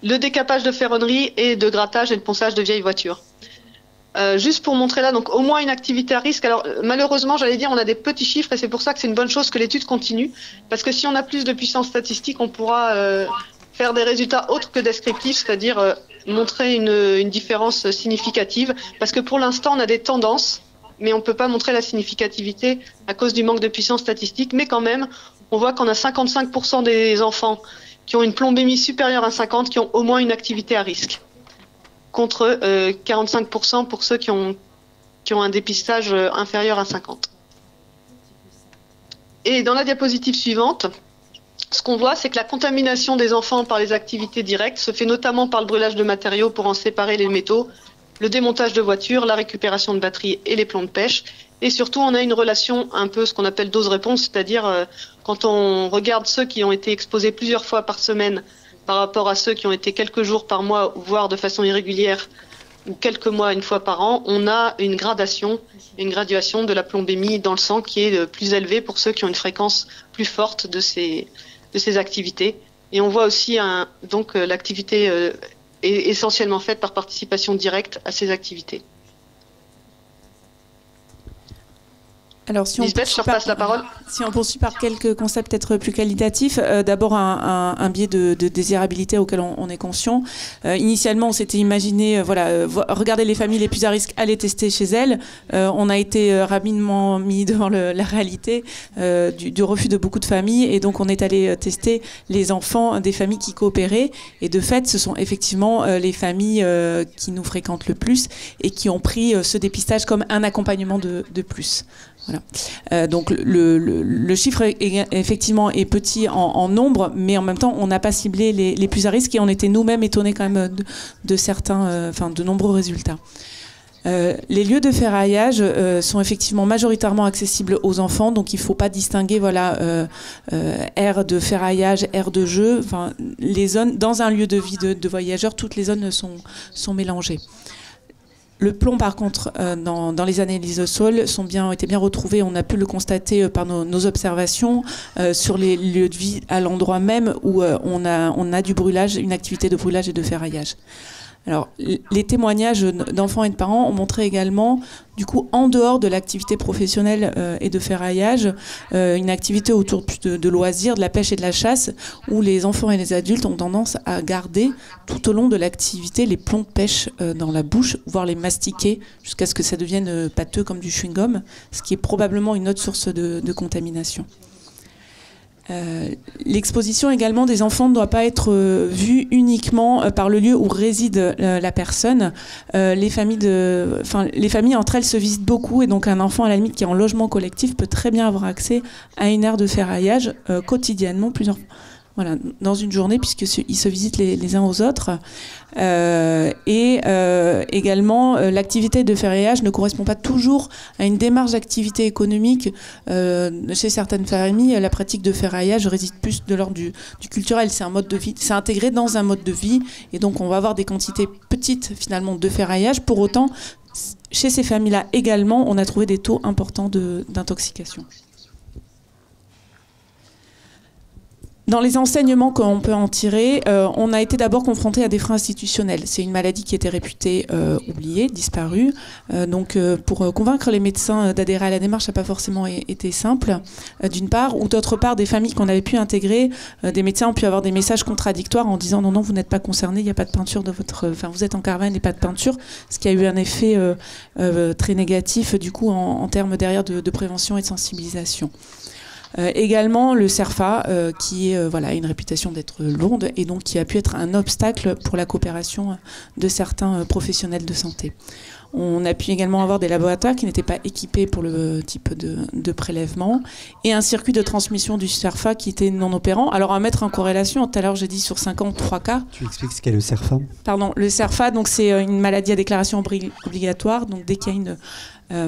le décapage de ferronnerie et de grattage et de ponçage de vieilles voitures. Juste pour montrer là, donc au moins une activité à risque. Alors malheureusement, j'allais dire, on a des petits chiffres et c'est pour ça que c'est une bonne chose que l'étude continue, parce que si on a plus de puissance statistique, on pourra faire des résultats autres que descriptifs, c'est-à-dire montrer une différence significative, parce que pour l'instant, on a des tendances, mais on ne peut pas montrer la significativité à cause du manque de puissance statistique, mais quand même, on voit qu'on a 55% des enfants qui ont une plombémie supérieure à 50 qui ont au moins une activité à risque, contre 45% pour ceux qui ont un dépistage inférieur à 50. Et dans la diapositive suivante, ce qu'on voit, c'est que la contamination des enfants par les activités directes se fait notamment par le brûlage de matériaux pour en séparer les métaux, le démontage de voitures, la récupération de batteries et les plombs de pêche. Et surtout, on a une relation un peu ce qu'on appelle dose-réponse, c'est-à-dire quand on regarde ceux qui ont été exposés plusieurs fois par semaine par rapport à ceux qui ont été quelques jours par mois, voire de façon irrégulière, ou quelques mois une fois par an, on a une graduation de la plombémie dans le sang qui est plus élevée pour ceux qui ont une fréquence plus forte de ces activités. Et on voit aussi donc l'activité est essentiellement faite par participation directe à ces activités. Alors, si Lisbeth, je te repasse la parole. Si on poursuit par quelques concepts peut-être plus qualitatifs, d'abord un biais de désirabilité auquel on est conscient. Initialement, on s'était imaginé, regarder les familles les plus à risque, aller tester chez elles. On a été rapidement mis devant la réalité du refus de beaucoup de familles, et donc on est allé tester les enfants des familles qui coopéraient. Et de fait, ce sont effectivement les familles qui nous fréquentent le plus et qui ont pris ce dépistage comme un accompagnement de plus. Voilà. Donc le chiffre effectivement est petit en nombre, mais en même temps on n'a pas ciblé les plus à risque, et on était nous-mêmes étonnés quand même de certains, de nombreux résultats. Les lieux de ferraillage sont effectivement majoritairement accessibles aux enfants, donc il ne faut pas distinguer aire de ferraillage, aire de jeu. Les zones, dans un lieu de vie de voyageurs, toutes les zones sont mélangées. Le plomb, par contre, dans les analyses de sol, ont été bien retrouvés. On a pu le constater par nos observations sur les lieux de vie à l'endroit même où on a du brûlage, une activité de brûlage et de ferraillage. Alors, les témoignages d'enfants et de parents ont montré également, du coup, en dehors de l'activité professionnelle et de ferraillage, une activité autour de loisirs, de la pêche et de la chasse, où les enfants et les adultes ont tendance à garder tout au long de l'activité les plombs de pêche dans la bouche, voire les mastiquer jusqu'à ce que ça devienne pâteux comme du chewing-gum, ce qui est probablement une autre source de contamination. L'exposition également des enfants ne doit pas être vue uniquement par le lieu où réside la personne. Les familles entre elles se visitent beaucoup, et donc un enfant à la limite qui est en logement collectif peut très bien avoir accès à une aire de ferraillage quotidiennement, plusieurs fois. Voilà, dans une journée, puisqu'ils se visitent les uns aux autres. Également, l'activité de ferraillage ne correspond pas toujours à une démarche d'activité économique. Chez certaines familles, la pratique de ferraillage réside plus de l'ordre du culturel. C'est un mode de vie, c'est intégré dans un mode de vie, et donc on va avoir des quantités petites finalement de ferraillage. Pour autant, chez ces familles-là également, on a trouvé des taux importants d'intoxication. Dans les enseignements qu'on peut en tirer, on a été d'abord confronté à des freins institutionnels. C'est une maladie qui était réputée oubliée, disparue. Donc pour convaincre les médecins d'adhérer à la démarche, ça n'a pas forcément été simple, d'une part. Ou d'autre part, des familles qu'on avait pu intégrer, des médecins ont pu avoir des messages contradictoires en disant non, vous n'êtes pas concerné, il n'y a pas de peinture de votre... Enfin, vous êtes en caravane et pas de peinture, ce qui a eu un effet très négatif du coup en termes derrière de prévention et de sensibilisation. Également le CERFA, qui a une réputation d'être lourde et donc qui a pu être un obstacle pour la coopération de certains professionnels de santé. On a pu également avoir des laboratoires qui n'étaient pas équipés pour le type de prélèvement et un circuit de transmission du CERFA qui était non opérant. Alors à mettre en corrélation, tout à l'heure j'ai dit sur 5 ans, 3 cas. Tu expliques ce qu'est le CERFA ? Pardon, le CERFA, donc c'est une maladie à déclaration obligatoire, donc dès qu'il y a une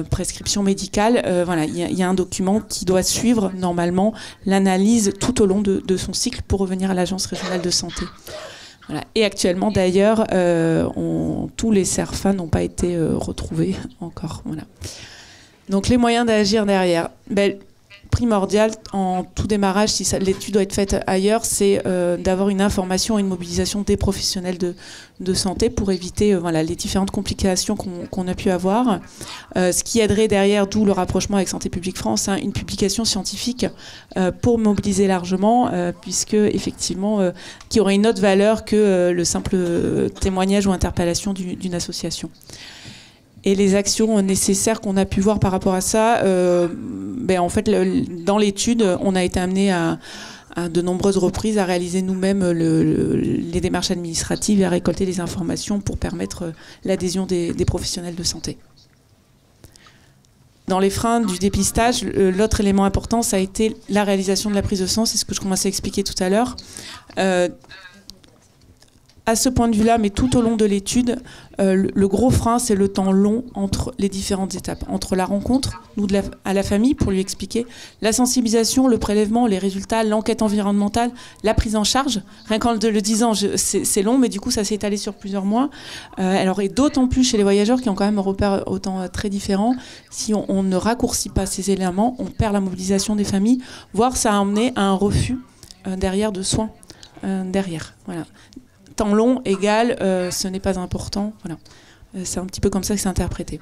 prescription médicale, il y a un document qui doit suivre normalement l'analyse tout au long de son cycle pour revenir à l'agence régionale de santé. Voilà. Et actuellement, d'ailleurs, tous les CERFA n'ont pas été retrouvés encore. Voilà. Donc, les moyens d'agir derrière. Primordial, en tout démarrage, si l'étude doit être faite ailleurs, c'est d'avoir une information et une mobilisation des professionnels de santé pour éviter les différentes complications qu'on a pu avoir. Ce qui aiderait derrière, d'où le rapprochement avec Santé publique France, une publication scientifique pour mobiliser largement, puisque effectivement, qui aurait une autre valeur que le simple témoignage ou interpellation d'une association. Et les actions nécessaires qu'on a pu voir par rapport à ça, en fait, dans l'étude, on a été amené à de nombreuses reprises à réaliser nous-mêmes les démarches administratives et à récolter des informations pour permettre l'adhésion des professionnels de santé. Dans les freins du dépistage, l'autre élément important, ça a été la réalisation de la prise de sang, c'est ce que je commençais à expliquer tout à l'heure. À ce point de vue-là, mais tout au long de l'étude, le gros frein, c'est le temps long entre les différentes étapes. Entre la rencontre, à la famille, pour lui expliquer, la sensibilisation, le prélèvement, les résultats, l'enquête environnementale, la prise en charge. Rien qu'en le disant, c'est long, mais du coup, ça s'est étalé sur plusieurs mois. Et d'autant plus chez les voyageurs qui ont quand même un repère au temps très différent. Si on ne raccourcit pas ces éléments, on perd la mobilisation des familles, voire ça a amené à un refus derrière de soins. Voilà. Temps long égale ce n'est pas important. Voilà. C'est un petit peu comme ça que c'est interprété.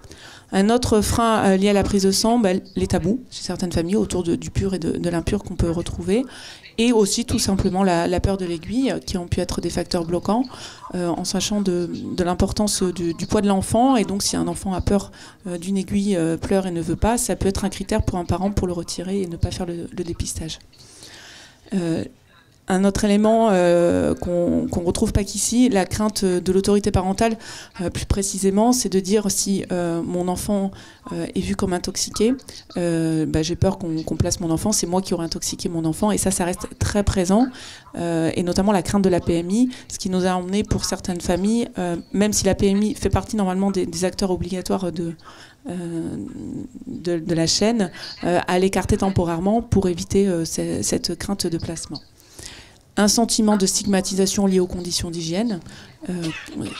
Un autre frein lié à la prise de sang, les tabous chez certaines familles autour du pur et de l'impur qu'on peut retrouver. Et aussi tout simplement la peur de l'aiguille qui ont pu être des facteurs bloquants en sachant de l'importance du poids de l'enfant. Et donc si un enfant a peur d'une aiguille, pleure et ne veut pas, ça peut être un critère pour un parent pour le retirer et ne pas faire le dépistage. Un autre élément qu'on retrouve pas qu'ici, la crainte de l'autorité parentale, plus précisément, c'est de dire si mon enfant est vu comme intoxiqué, j'ai peur qu'on place mon enfant, c'est moi qui aurais intoxiqué mon enfant, et ça reste très présent, et notamment la crainte de la PMI, ce qui nous a emmené pour certaines familles, même si la PMI fait partie normalement des acteurs obligatoires de la chaîne, à l'écarter temporairement pour éviter cette crainte de placement. Un sentiment de stigmatisation lié aux conditions d'hygiène,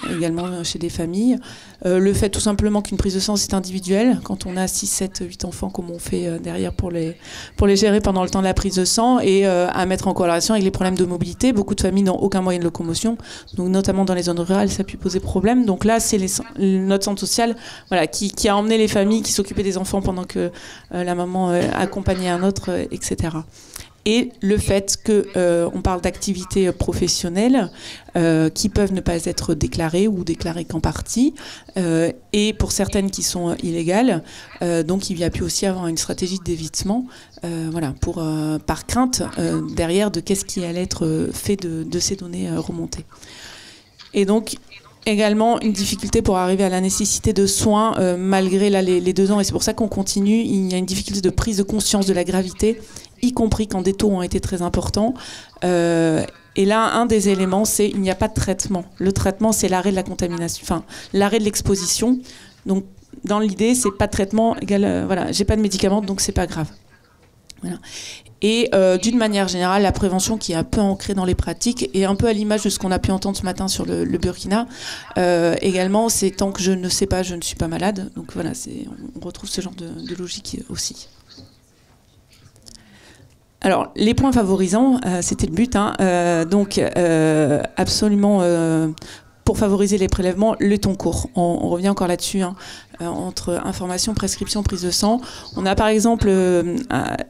également chez des familles. Le fait tout simplement qu'une prise de sang, c'est individuel. Quand on a 6, 7, 8 enfants, comme on fait derrière pour les gérer pendant le temps de la prise de sang, et à mettre en corrélation avec les problèmes de mobilité. Beaucoup de familles n'ont aucun moyen de locomotion, donc notamment dans les zones rurales, ça a pu poser problème. Donc là, c'est notre centre social qui a emmené les familles qui s'occupaient des enfants pendant que la maman accompagnait un autre, etc. Et le fait qu'on parle d'activités professionnelles qui peuvent ne pas être déclarées ou déclarées qu'en partie, et pour certaines qui sont illégales. Donc il y a pu aussi avoir une stratégie d'évitement, par crainte derrière de qu'est-ce qui allait être fait de ces données remontées. Et donc également une difficulté pour arriver à la nécessité de soins malgré les 2 ans, et c'est pour ça qu'on continue. Il y a une difficulté de prise de conscience de la gravité, y compris quand des taux ont été très importants. Et là, un des éléments, c'est qu'il n'y a pas de traitement. Le traitement, c'est l'arrêt de la contamination, l'arrêt de l'exposition. Donc, dans l'idée, c'est pas de traitement égale, j'ai pas de médicaments, donc c'est pas grave. Voilà. Et d'une manière générale, la prévention qui est un peu ancrée dans les pratiques, et un peu à l'image de ce qu'on a pu entendre ce matin sur le Burkina, également, c'est tant que je ne sais pas, je ne suis pas malade. Donc voilà, on retrouve ce genre de logique aussi. Alors, les points favorisants, c'était le but. Donc, absolument, pour favoriser les prélèvements, le temps court. On revient encore là-dessus, entre information, prescription, prise de sang. On a par exemple,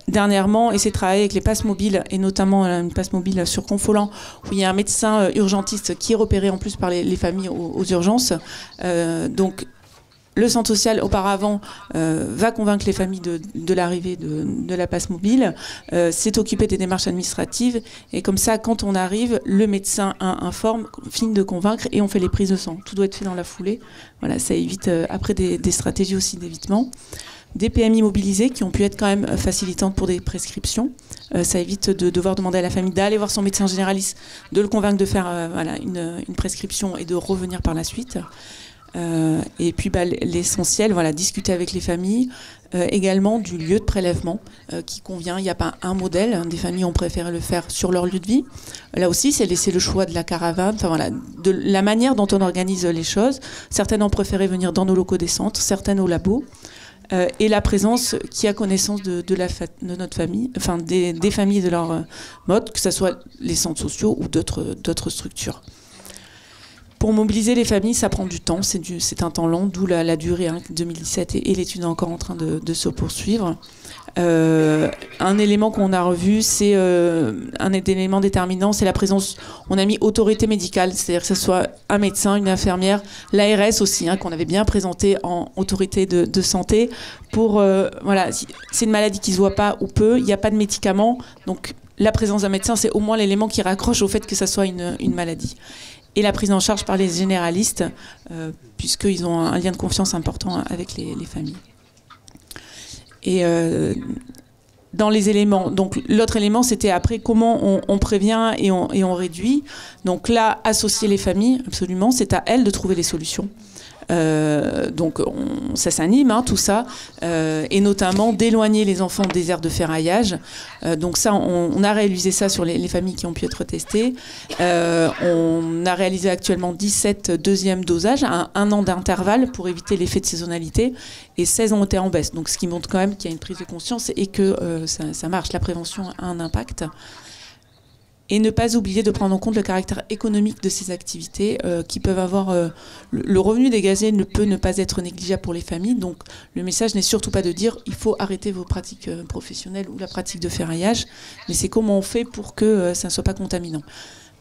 dernièrement, essayé de travailler avec les passes mobiles, et notamment une passe mobile sur Confolens, où il y a un médecin urgentiste qui est repéré en plus par les familles aux urgences. Donc, le centre social, auparavant, va convaincre les familles de l'arrivée de la passe mobile, s'est occupé des démarches administratives, et comme ça, quand on arrive, le médecin informe, finit de convaincre, et on fait les prises de sang. Tout doit être fait dans la foulée. Voilà, ça évite après des stratégies aussi d'évitement. Des PMI mobilisés qui ont pu être quand même facilitantes pour des prescriptions. Ça évite de devoir demander à la famille d'aller voir son médecin généraliste, de le convaincre de faire une prescription et de revenir par la suite. Et puis l'essentiel, discuter avec les familles, également du lieu de prélèvement qui convient. Il n'y a pas un modèle, des familles ont préféré le faire sur leur lieu de vie. Là aussi, c'est laisser le choix de la caravane, de la manière dont on organise les choses. Certaines ont préféré venir dans nos locaux des centres, certaines au labo. Et la présence qui a connaissance de notre famille, enfin des familles de leur mode, que ce soit les centres sociaux ou d'autres structures. Pour mobiliser les familles, ça prend du temps, c'est un temps long, d'où la durée, 2017, et l'étude est encore en train de se poursuivre. Un élément qu'on a revu, c'est un élément déterminant, c'est la présence, on a mis autorité médicale, c'est-à-dire que ce soit un médecin, une infirmière, l'ARS aussi, qu'on avait bien présenté en autorité de santé, pour, c'est une maladie qui ne se voit pas ou peu, il n'y a pas de médicaments, donc la présence d'un médecin, c'est au moins l'élément qui raccroche au fait que ça soit une maladie. Et la prise en charge par les généralistes, puisqu'ils ont un lien de confiance important avec les familles. Et dans les éléments, donc l'autre élément, c'était après comment on prévient et on réduit. Donc là, associer les familles, absolument, c'est à elles de trouver les solutions. Donc ça s'anime, tout ça, et notamment d'éloigner les enfants des aires de ferraillage. Donc ça, on a réalisé ça sur les familles qui ont pu être testées. On a réalisé actuellement 17 deuxièmes dosages à un an d'intervalle pour éviter l'effet de saisonnalité, et 16 ont été en baisse. Donc ce qui montre quand même qu'il y a une prise de conscience et que ça marche, la prévention a un impact. Et ne pas oublier de prendre en compte le caractère économique de ces activités qui peuvent avoir... le revenu dégagé ne peut ne pas être négligeable pour les familles. Donc le message n'est surtout pas de dire il faut arrêter vos pratiques professionnelles ou la pratique de ferraillage, mais c'est comment on fait pour que ça ne soit pas contaminant.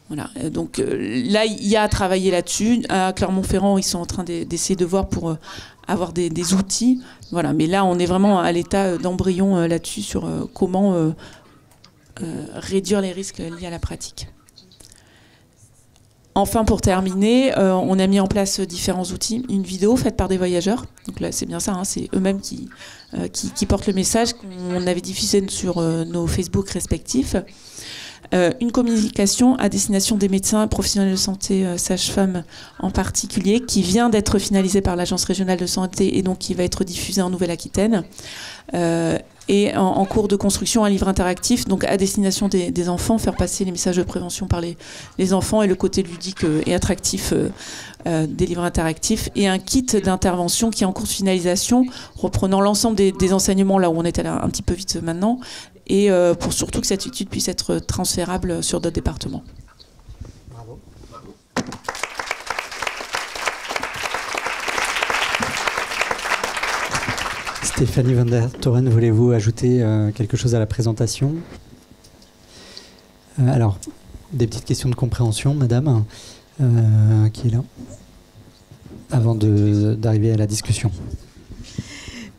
Voilà. Donc là, il y a à travailler là-dessus. À Clermont-Ferrand, ils sont en train d'essayer de voir pour avoir des outils. Voilà. Mais là, on est vraiment à l'état d'embryon là-dessus sur comment... réduire les risques liés à la pratique. Enfin, pour terminer, on a mis en place différents outils. Une vidéo faite par des voyageurs. Donc là, c'est bien ça, c'est eux-mêmes qui portent le message qu'on avait diffusé sur nos Facebook respectifs. Une communication à destination des médecins, professionnels de santé, sages-femmes en particulier, qui vient d'être finalisée par l'Agence régionale de santé et donc qui va être diffusée en Nouvelle-Aquitaine. Et en cours de construction, un livre interactif donc à destination des enfants, faire passer les messages de prévention par les enfants et le côté ludique et attractif des livres interactifs, et un kit d'intervention qui est en cours de finalisation, reprenant l'ensemble des enseignements là où on était là un petit peu vite maintenant, et pour surtout que cette étude puisse être transférable sur d'autres départements. Bravo. Stéphanie van der Toren, voulez-vous ajouter quelque chose à la présentation ? Alors, des petites questions de compréhension, madame, qui est là, avant d'arriver à la discussion.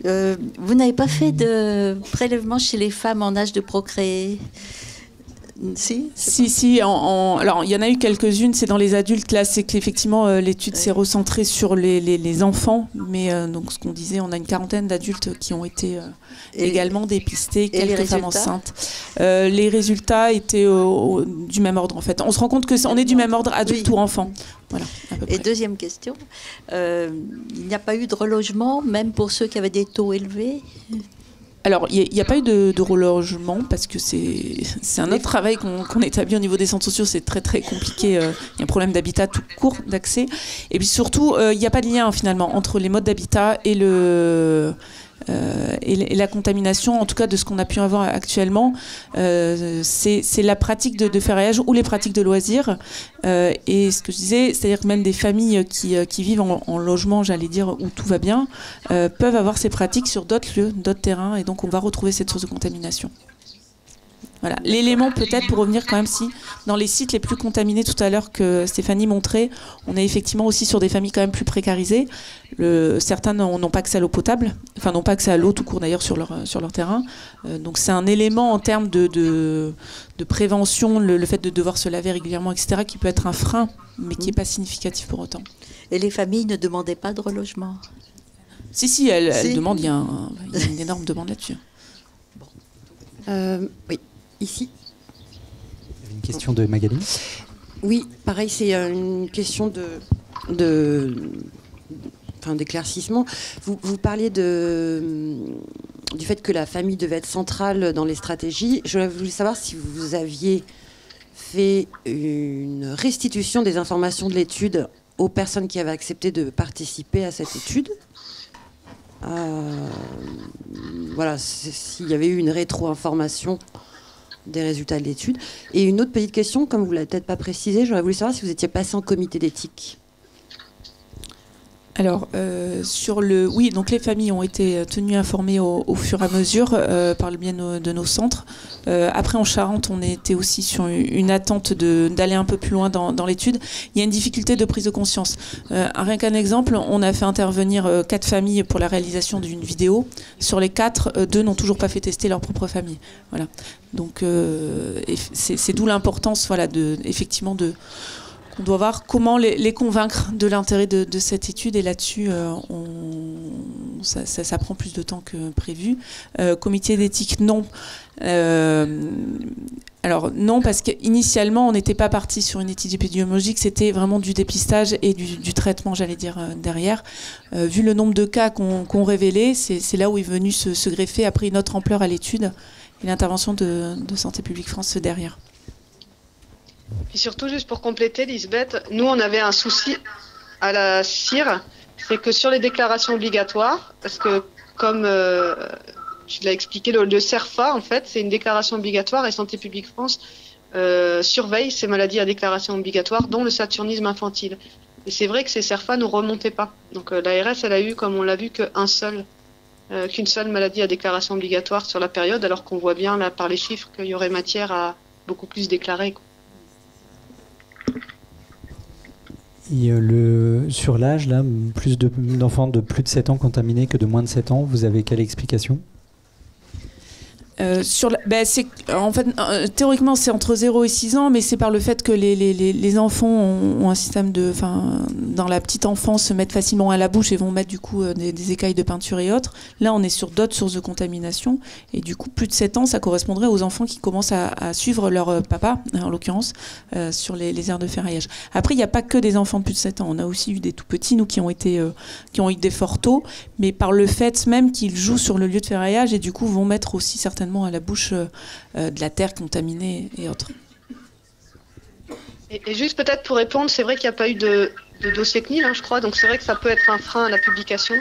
Vous n'avez pas fait de prélèvement chez les femmes en âge de procréer ? Si. Alors, il y en a eu quelques-unes, c'est dans les adultes. Là, c'est qu'effectivement, l'étude s'est recentrée sur les enfants. Mais donc, ce qu'on disait, on a une quarantaine d'adultes qui ont été également dépistés, quelques femmes enceintes. Les résultats étaient du même ordre, en fait. On se rend compte qu'on est du même ordre, adulte ou enfant. Voilà, à peu près. Et deuxième question, il n'y a pas eu de relogement, même pour ceux qui avaient des taux élevés ? Alors, il n'y a pas eu de relogement parce que c'est un autre travail qu'on établit au niveau des centres sociaux. C'est très, très compliqué. Il y a un problème d'habitat tout court, d'accès. Et puis surtout, il n'y a pas de lien finalement entre les modes d'habitat et Et la contamination, en tout cas de ce qu'on a pu avoir actuellement, c'est la pratique de ferraillage ou les pratiques de loisirs. Et ce que je disais, c'est-à-dire que même des familles qui vivent en logement, j'allais dire, où tout va bien, peuvent avoir ces pratiques sur d'autres lieux, d'autres terrains, et donc on va retrouver cette source de contamination. Voilà. L'élément peut-être pour revenir quand même, si dans les sites les plus contaminés tout à l'heure que Stéphanie montrait, on est effectivement aussi sur des familles quand même plus précarisées. Certains n'ont pas accès à l'eau potable, enfin n'ont pas accès à l'eau tout court d'ailleurs sur leur terrain. Donc c'est un élément en termes de prévention, le fait de devoir se laver régulièrement, etc., qui peut être un frein, mais qui n'est pas significatif pour autant. Et les familles ne demandaient pas de relogement? Si, elles demandent, il y a une énorme demande là-dessus. Oui. Ici. Il y avait une question de Magali. Oui, pareil, c'est une question d'éclaircissement. Vous parliez du fait que la famille devait être centrale dans les stratégies. Je voulais savoir si vous aviez fait une restitution des informations de l'étude aux personnes qui avaient accepté de participer à cette étude. Voilà, s'il y avait eu une rétro-information des résultats de l'étude. Et une autre petite question, comme vous ne l'avez peut-être pas précisé, j'aurais voulu savoir si vous étiez passé en comité d'éthique. Alors, oui, donc les familles ont été tenues informées au fur et à mesure par le biais de nos centres. Après, en Charente, on était aussi sur une attente d'aller un peu plus loin dans l'étude. Il y a une difficulté de prise de conscience. Rien qu'un exemple, on a fait intervenir 4 familles pour la réalisation d'une vidéo. Sur les 4, 2 n'ont toujours pas fait tester leur propre famille. Voilà. Donc, c'est d'où l'importance, voilà, effectivement, on doit voir comment les convaincre de l'intérêt de cette étude, et là-dessus, ça prend plus de temps que prévu. Comité d'éthique, non. Alors non, parce qu'initialement, on n'était pas parti sur une étude épidémiologique, c'était vraiment du dépistage et du traitement, j'allais dire, derrière. Vu le nombre de cas qu'on révélait, c'est là où est venu se greffer, après une autre ampleur à l'étude, et l'intervention de Santé publique France derrière. Puis surtout, juste pour compléter, Lisbeth, nous, on avait un souci à la CIR, c'est que sur les déclarations obligatoires, parce que comme tu l'as expliqué, le CERFA, en fait, c'est une déclaration obligatoire, et Santé publique France surveille ces maladies à déclaration obligatoire, dont le saturnisme infantile. Et c'est vrai que ces CERFA ne remontaient pas. Donc l'ARS, elle a eu, comme on l'a vu, qu'une seule maladie à déclaration obligatoire sur la période, alors qu'on voit bien, là, par les chiffres, qu'il y aurait matière à beaucoup plus déclarer, quoi. Et sur l'âge, là, plus d'enfants de plus de 7 ans contaminés que de moins de 7 ans, vous avez quelle explication ? En fait, théoriquement, c'est entre 0 et 6 ans, mais c'est par le fait que les enfants ont un système dans la petite enfance, se mettent facilement à la bouche et vont mettre du coup des écailles de peinture et autres. Là, on est sur d'autres sources de contamination, et du coup, plus de 7 ans, ça correspondrait aux enfants qui commencent à suivre leur papa, en l'occurrence, sur les aires de ferraillage. Après, il n'y a pas que des enfants de plus de 7 ans. On a aussi eu des tout petits, nous, qui ont eu des forts taux, mais par le fait même qu'ils jouent sur le lieu de ferraillage, et du coup, vont mettre aussi certainement à la bouche de la terre contaminée et autres. Et juste peut-être pour répondre, c'est vrai qu'il n'y a pas eu de dossier CNIL, je crois, donc c'est vrai que ça peut être un frein à la publication,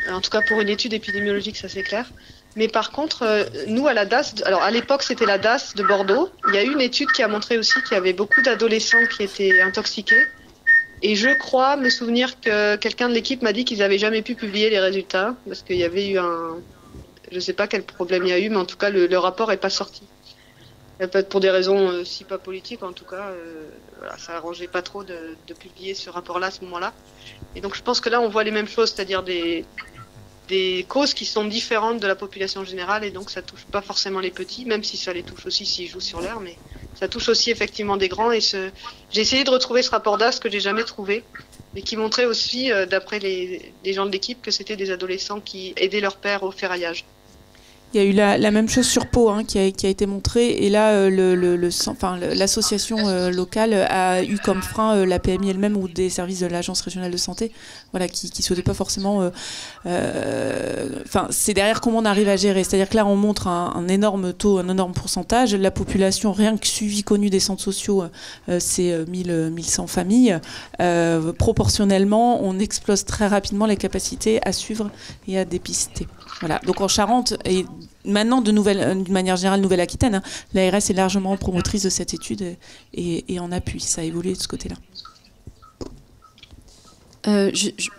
en tout cas pour une étude épidémiologique, ça c'est clair. Mais par contre, nous à la DAS, alors à l'époque c'était la DAS de Bordeaux, il y a eu une étude qui a montré aussi qu'il y avait beaucoup d'adolescents qui étaient intoxiqués, et je crois me souvenir que quelqu'un de l'équipe m'a dit qu'ils n'avaient jamais pu publier les résultats, parce qu'il y avait eu je ne sais pas quel problème il y a eu, mais en tout cas, le rapport n'est pas sorti. Peut-être pour des raisons, si pas politiques, en tout cas, voilà, ça n'arrangeait pas trop de publier ce rapport-là à ce moment-là. Et donc, je pense que là, on voit les mêmes choses, c'est-à-dire des causes qui sont différentes de la population générale, et donc ça ne touche pas forcément les petits, même si ça les touche aussi s'ils jouent sur l'air, mais ça touche aussi effectivement des grands. Et j'ai essayé de retrouver ce rapport d'AS que j'ai jamais trouvé, mais qui montrait aussi, d'après les gens de l'équipe, que c'était des adolescents qui aidaient leur père au ferraillage. Il y a eu la même chose sur Pau qui a été montrée, et là l'association locale a eu comme frein la PMI elle-même ou des services de l'Agence régionale de santé, voilà, qui souhaitaient pas forcément. C'est derrière comment on arrive à gérer, c'est-à-dire que là on montre un énorme taux, un énorme pourcentage. La population, rien que suivi connu des centres sociaux, c'est 1100 familles. Proportionnellement, on explose très rapidement les capacités à suivre et à dépister. Voilà. Donc en Charente, et maintenant d'une manière générale Nouvelle-Aquitaine, l'ARS est largement promotrice de cette étude et en appui. Ça a évolué de ce côté-là.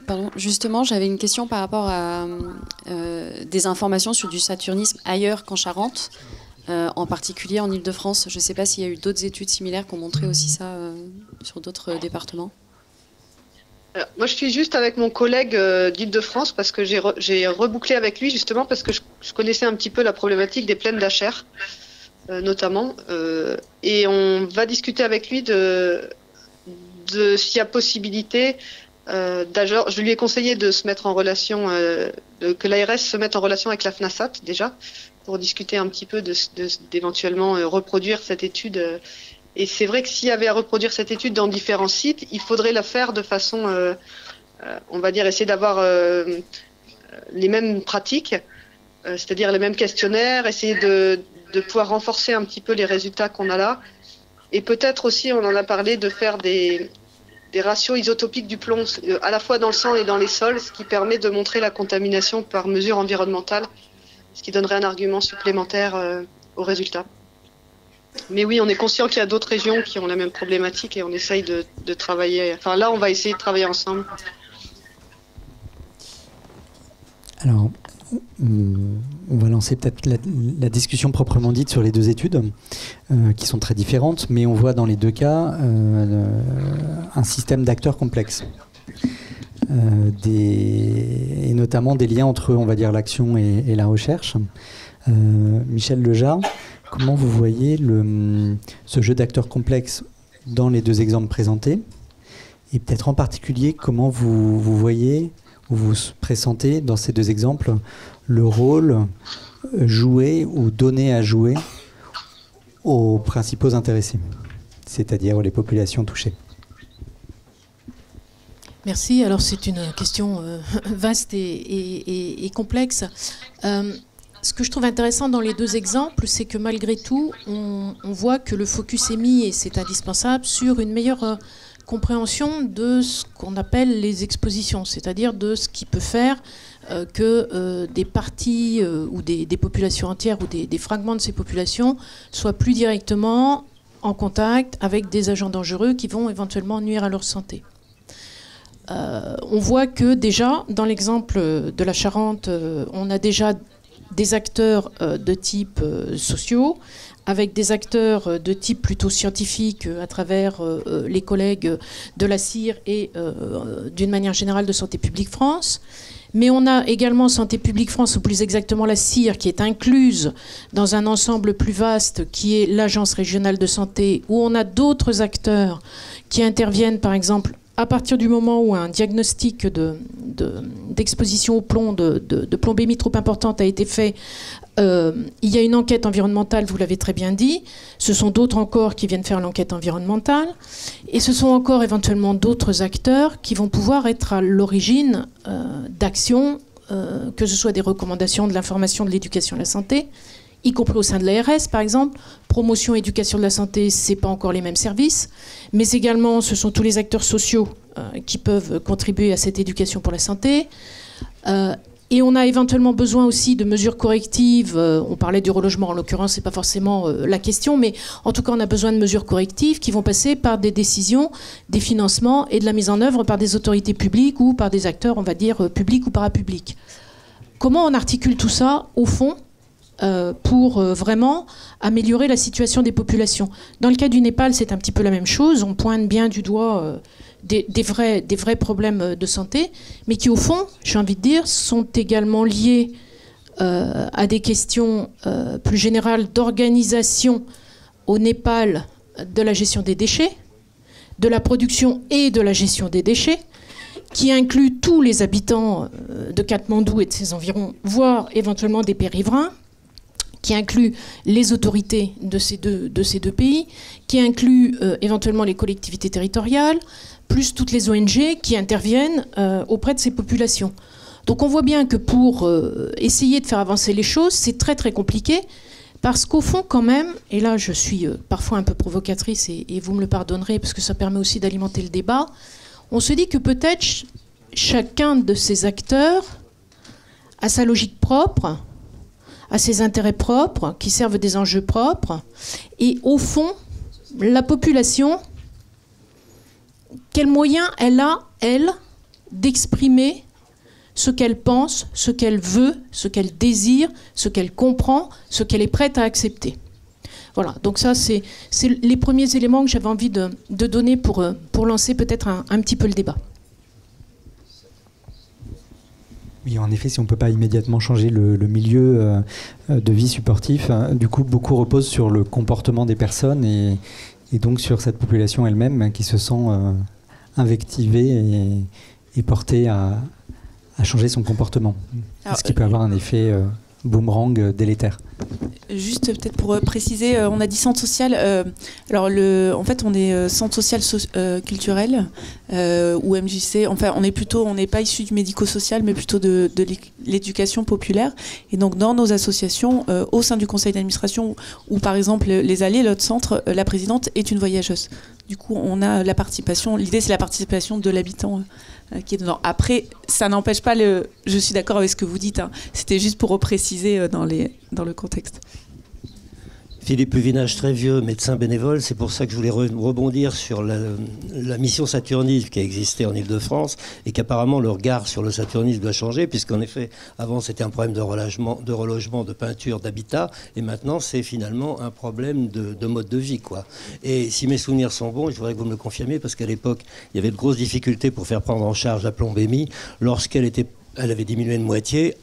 Pardon, justement, j'avais une question par rapport à des informations sur du saturnisme ailleurs qu'en Charente, en particulier en Île-de-France. Je ne sais pas s'il y a eu d'autres études similaires qui ont montré aussi ça sur d'autres départements. Moi, je suis juste avec mon collègue d'Île-de-France parce que j'ai rebouclé avec lui justement parce que je connaissais un petit peu la problématique des plaines d'Acher, notamment. Et on va discuter avec lui de s'il y a possibilité. Je lui ai conseillé de se mettre en relation, que l'ARS se mette en relation avec la FNASAT déjà, pour discuter un petit peu d'éventuellement reproduire cette étude. Et c'est vrai que s'il y avait à reproduire cette étude dans différents sites, il faudrait la faire de façon, on va dire, essayer d'avoir les mêmes pratiques, c'est-à-dire les mêmes questionnaires, essayer de pouvoir renforcer un petit peu les résultats qu'on a là. Et peut-être aussi, on en a parlé, de faire des ratios isotopiques du plomb, à la fois dans le sang et dans les sols, ce qui permet de montrer la contamination par mesure environnementale, ce qui donnerait un argument supplémentaire aux résultats. Mais oui, on est conscient qu'il y a d'autres régions qui ont la même problématique et on essaye de travailler. Enfin, là, on va essayer de travailler ensemble. Alors, on va lancer peut-être la discussion proprement dite sur les deux études, qui sont très différentes, mais on voit dans les deux cas un système d'acteurs complexes. Et notamment des liens entre, on va dire, l'action et la recherche. Michel Lejard, comment vous voyez ce jeu d'acteurs complexes dans les deux exemples présentés? Et peut-être en particulier, comment vous voyez ou vous pressentez dans ces deux exemples le rôle joué ou donné à jouer aux principaux intéressés, c'est-à-dire les populations touchées? Merci. Alors c'est une question vaste et complexe. Ce que je trouve intéressant dans les deux exemples, c'est que malgré tout, on voit que le focus est mis, et c'est indispensable, sur une meilleure compréhension de ce qu'on appelle les expositions, c'est-à-dire de ce qui peut faire que des parties ou des populations entières ou des fragments de ces populations soient plus directement en contact avec des agents dangereux qui vont éventuellement nuire à leur santé. On voit que déjà, dans l'exemple de la Charente, on a déjà des acteurs de type sociaux, avec des acteurs de type plutôt scientifique à travers les collègues de la CIR et d'une manière générale de Santé publique France. Mais on a également Santé publique France, ou plus exactement la CIR, qui est incluse dans un ensemble plus vaste qui est l'Agence régionale de santé, où on a d'autres acteurs qui interviennent, par exemple, à partir du moment où un diagnostic d'exposition au plomb, de plombémie trop importante a été fait, il y a une enquête environnementale, vous l'avez très bien dit. Ce sont d'autres encore qui viennent faire l'enquête environnementale. Et ce sont encore éventuellement d'autres acteurs qui vont pouvoir être à l'origine d'actions, que ce soit des recommandations, de l'information, de l'éducation à la santé, y compris au sein de l'ARS, par exemple. Promotion, éducation de la santé, ce n'est pas encore les mêmes services. Mais également, ce sont tous les acteurs sociaux qui peuvent contribuer à cette éducation pour la santé. Et on a éventuellement besoin aussi de mesures correctives. On parlait du relogement, en l'occurrence, ce n'est pas forcément la question, mais en tout cas, on a besoin de mesures correctives qui vont passer par des décisions, des financements et de la mise en œuvre par des autorités publiques ou par des acteurs, on va dire, publics ou parapublics. Comment on articule tout ça, au fond, pour vraiment améliorer la situation des populations? Dans le cas du Népal, c'est un petit peu la même chose. On pointe bien du doigt des vrais problèmes de santé, mais qui, au fond, j'ai envie de dire, sont également liés à des questions plus générales d'organisation au Népal de la gestion des déchets, de la production et de la gestion des déchets, qui inclut tous les habitants de Katmandou et de ses environs, voire éventuellement des périvrains, qui inclut les autorités de ces deux pays, qui inclut éventuellement les collectivités territoriales, plus toutes les ONG qui interviennent auprès de ces populations. Donc on voit bien que pour essayer de faire avancer les choses, c'est très très compliqué, parce qu'au fond quand même, et là je suis parfois un peu provocatrice et vous me le pardonnerez parce que ça permet aussi d'alimenter le débat, on se dit que peut-être chacun de ces acteurs a sa logique propre, a ses intérêts propres, qui servent des enjeux propres, et au fond, la population, quels moyens elle a, elle, d'exprimer ce qu'elle pense, ce qu'elle veut, ce qu'elle désire, ce qu'elle comprend, ce qu'elle est prête à accepter. Voilà, donc ça, c'est les premiers éléments que j'avais envie de donner pour lancer peut-être un petit peu le débat. Oui, en effet, si on ne peut pas immédiatement changer le milieu de vie supportif, du coup, beaucoup repose sur le comportement des personnes et donc sur cette population elle-même qui se sent invectivée et portée à changer son comportement. Ce qui peut avoir un effet boomerang délétère. Juste peut-être pour préciser, on a dit centre social. Alors en fait, on est centre social culturel ou MJC. Enfin, on n'est pas issu du médico-social, mais plutôt de l'éducation populaire. Et donc, dans nos associations, au sein du conseil d'administration, ou par exemple les Allées, l'autre centre, la présidente est une voyageuse. Du coup, on a la participation. L'idée, c'est la participation de l'habitant qui est dedans. Après, ça n'empêche pas je suis d'accord avec ce que vous dites. Hein. C'était juste pour repréciser dans le contexte. Philippe Luvinage-Trévieux, médecin bénévole, c'est pour ça que je voulais rebondir sur la mission saturnisme qui a existé en Ile-de-France et qu'apparemment le regard sur le saturnisme doit changer, puisqu'en effet, avant c'était un problème de relogement, de peinture, d'habitat, et maintenant c'est finalement un problème de mode de vie, quoi. Et si mes souvenirs sont bons, je voudrais que vous me le confirmiez, parce qu'à l'époque, il y avait de grosses difficultés pour faire prendre en charge la plombémie, lorsqu'elle avait diminué de moitié,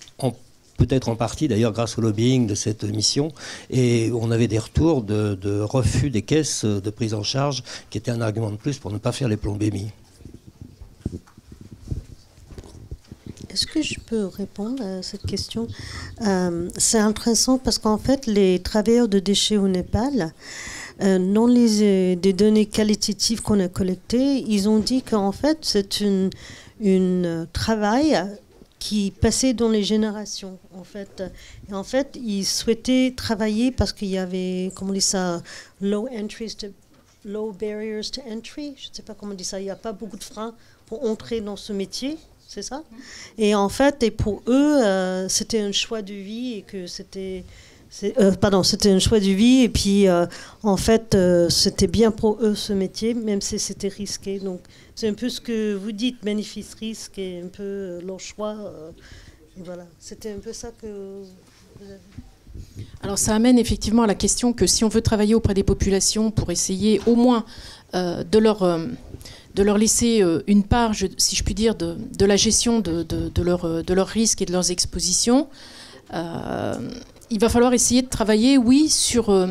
peut-être en partie d'ailleurs grâce au lobbying de cette mission, et on avait des retours de refus des caisses de prise en charge qui était un argument de plus pour ne pas faire les plombémies. Est-ce que je peux répondre à cette question? C'est intéressant parce qu'en fait, les travailleurs de déchets au Népal, dans des données qualitatives qu'on a collectées, ils ont dit qu'en fait, c'est un travail qui passait dans les générations, en fait. Et en fait, ils souhaitaient travailler parce qu'il y avait, comment on dit ça, low barriers to entry, je ne sais pas comment on dit ça, il n'y a pas beaucoup de freins pour entrer dans ce métier, c'est ça? Et en fait, et pour eux, c'était un choix de vie et que c'était un choix de vie et puis en fait c'était bien pour eux ce métier, même si c'était risqué. Donc c'est un peu ce que vous dites, bénéfice-risque et un peu leur choix. Et voilà, c'était un peu ça que vous avez. Alors ça amène effectivement à la question que si on veut travailler auprès des populations pour essayer au moins de leur laisser une part, si je puis dire, de la gestion de leurs risques et de leurs expositions, il va falloir essayer de travailler, oui, sur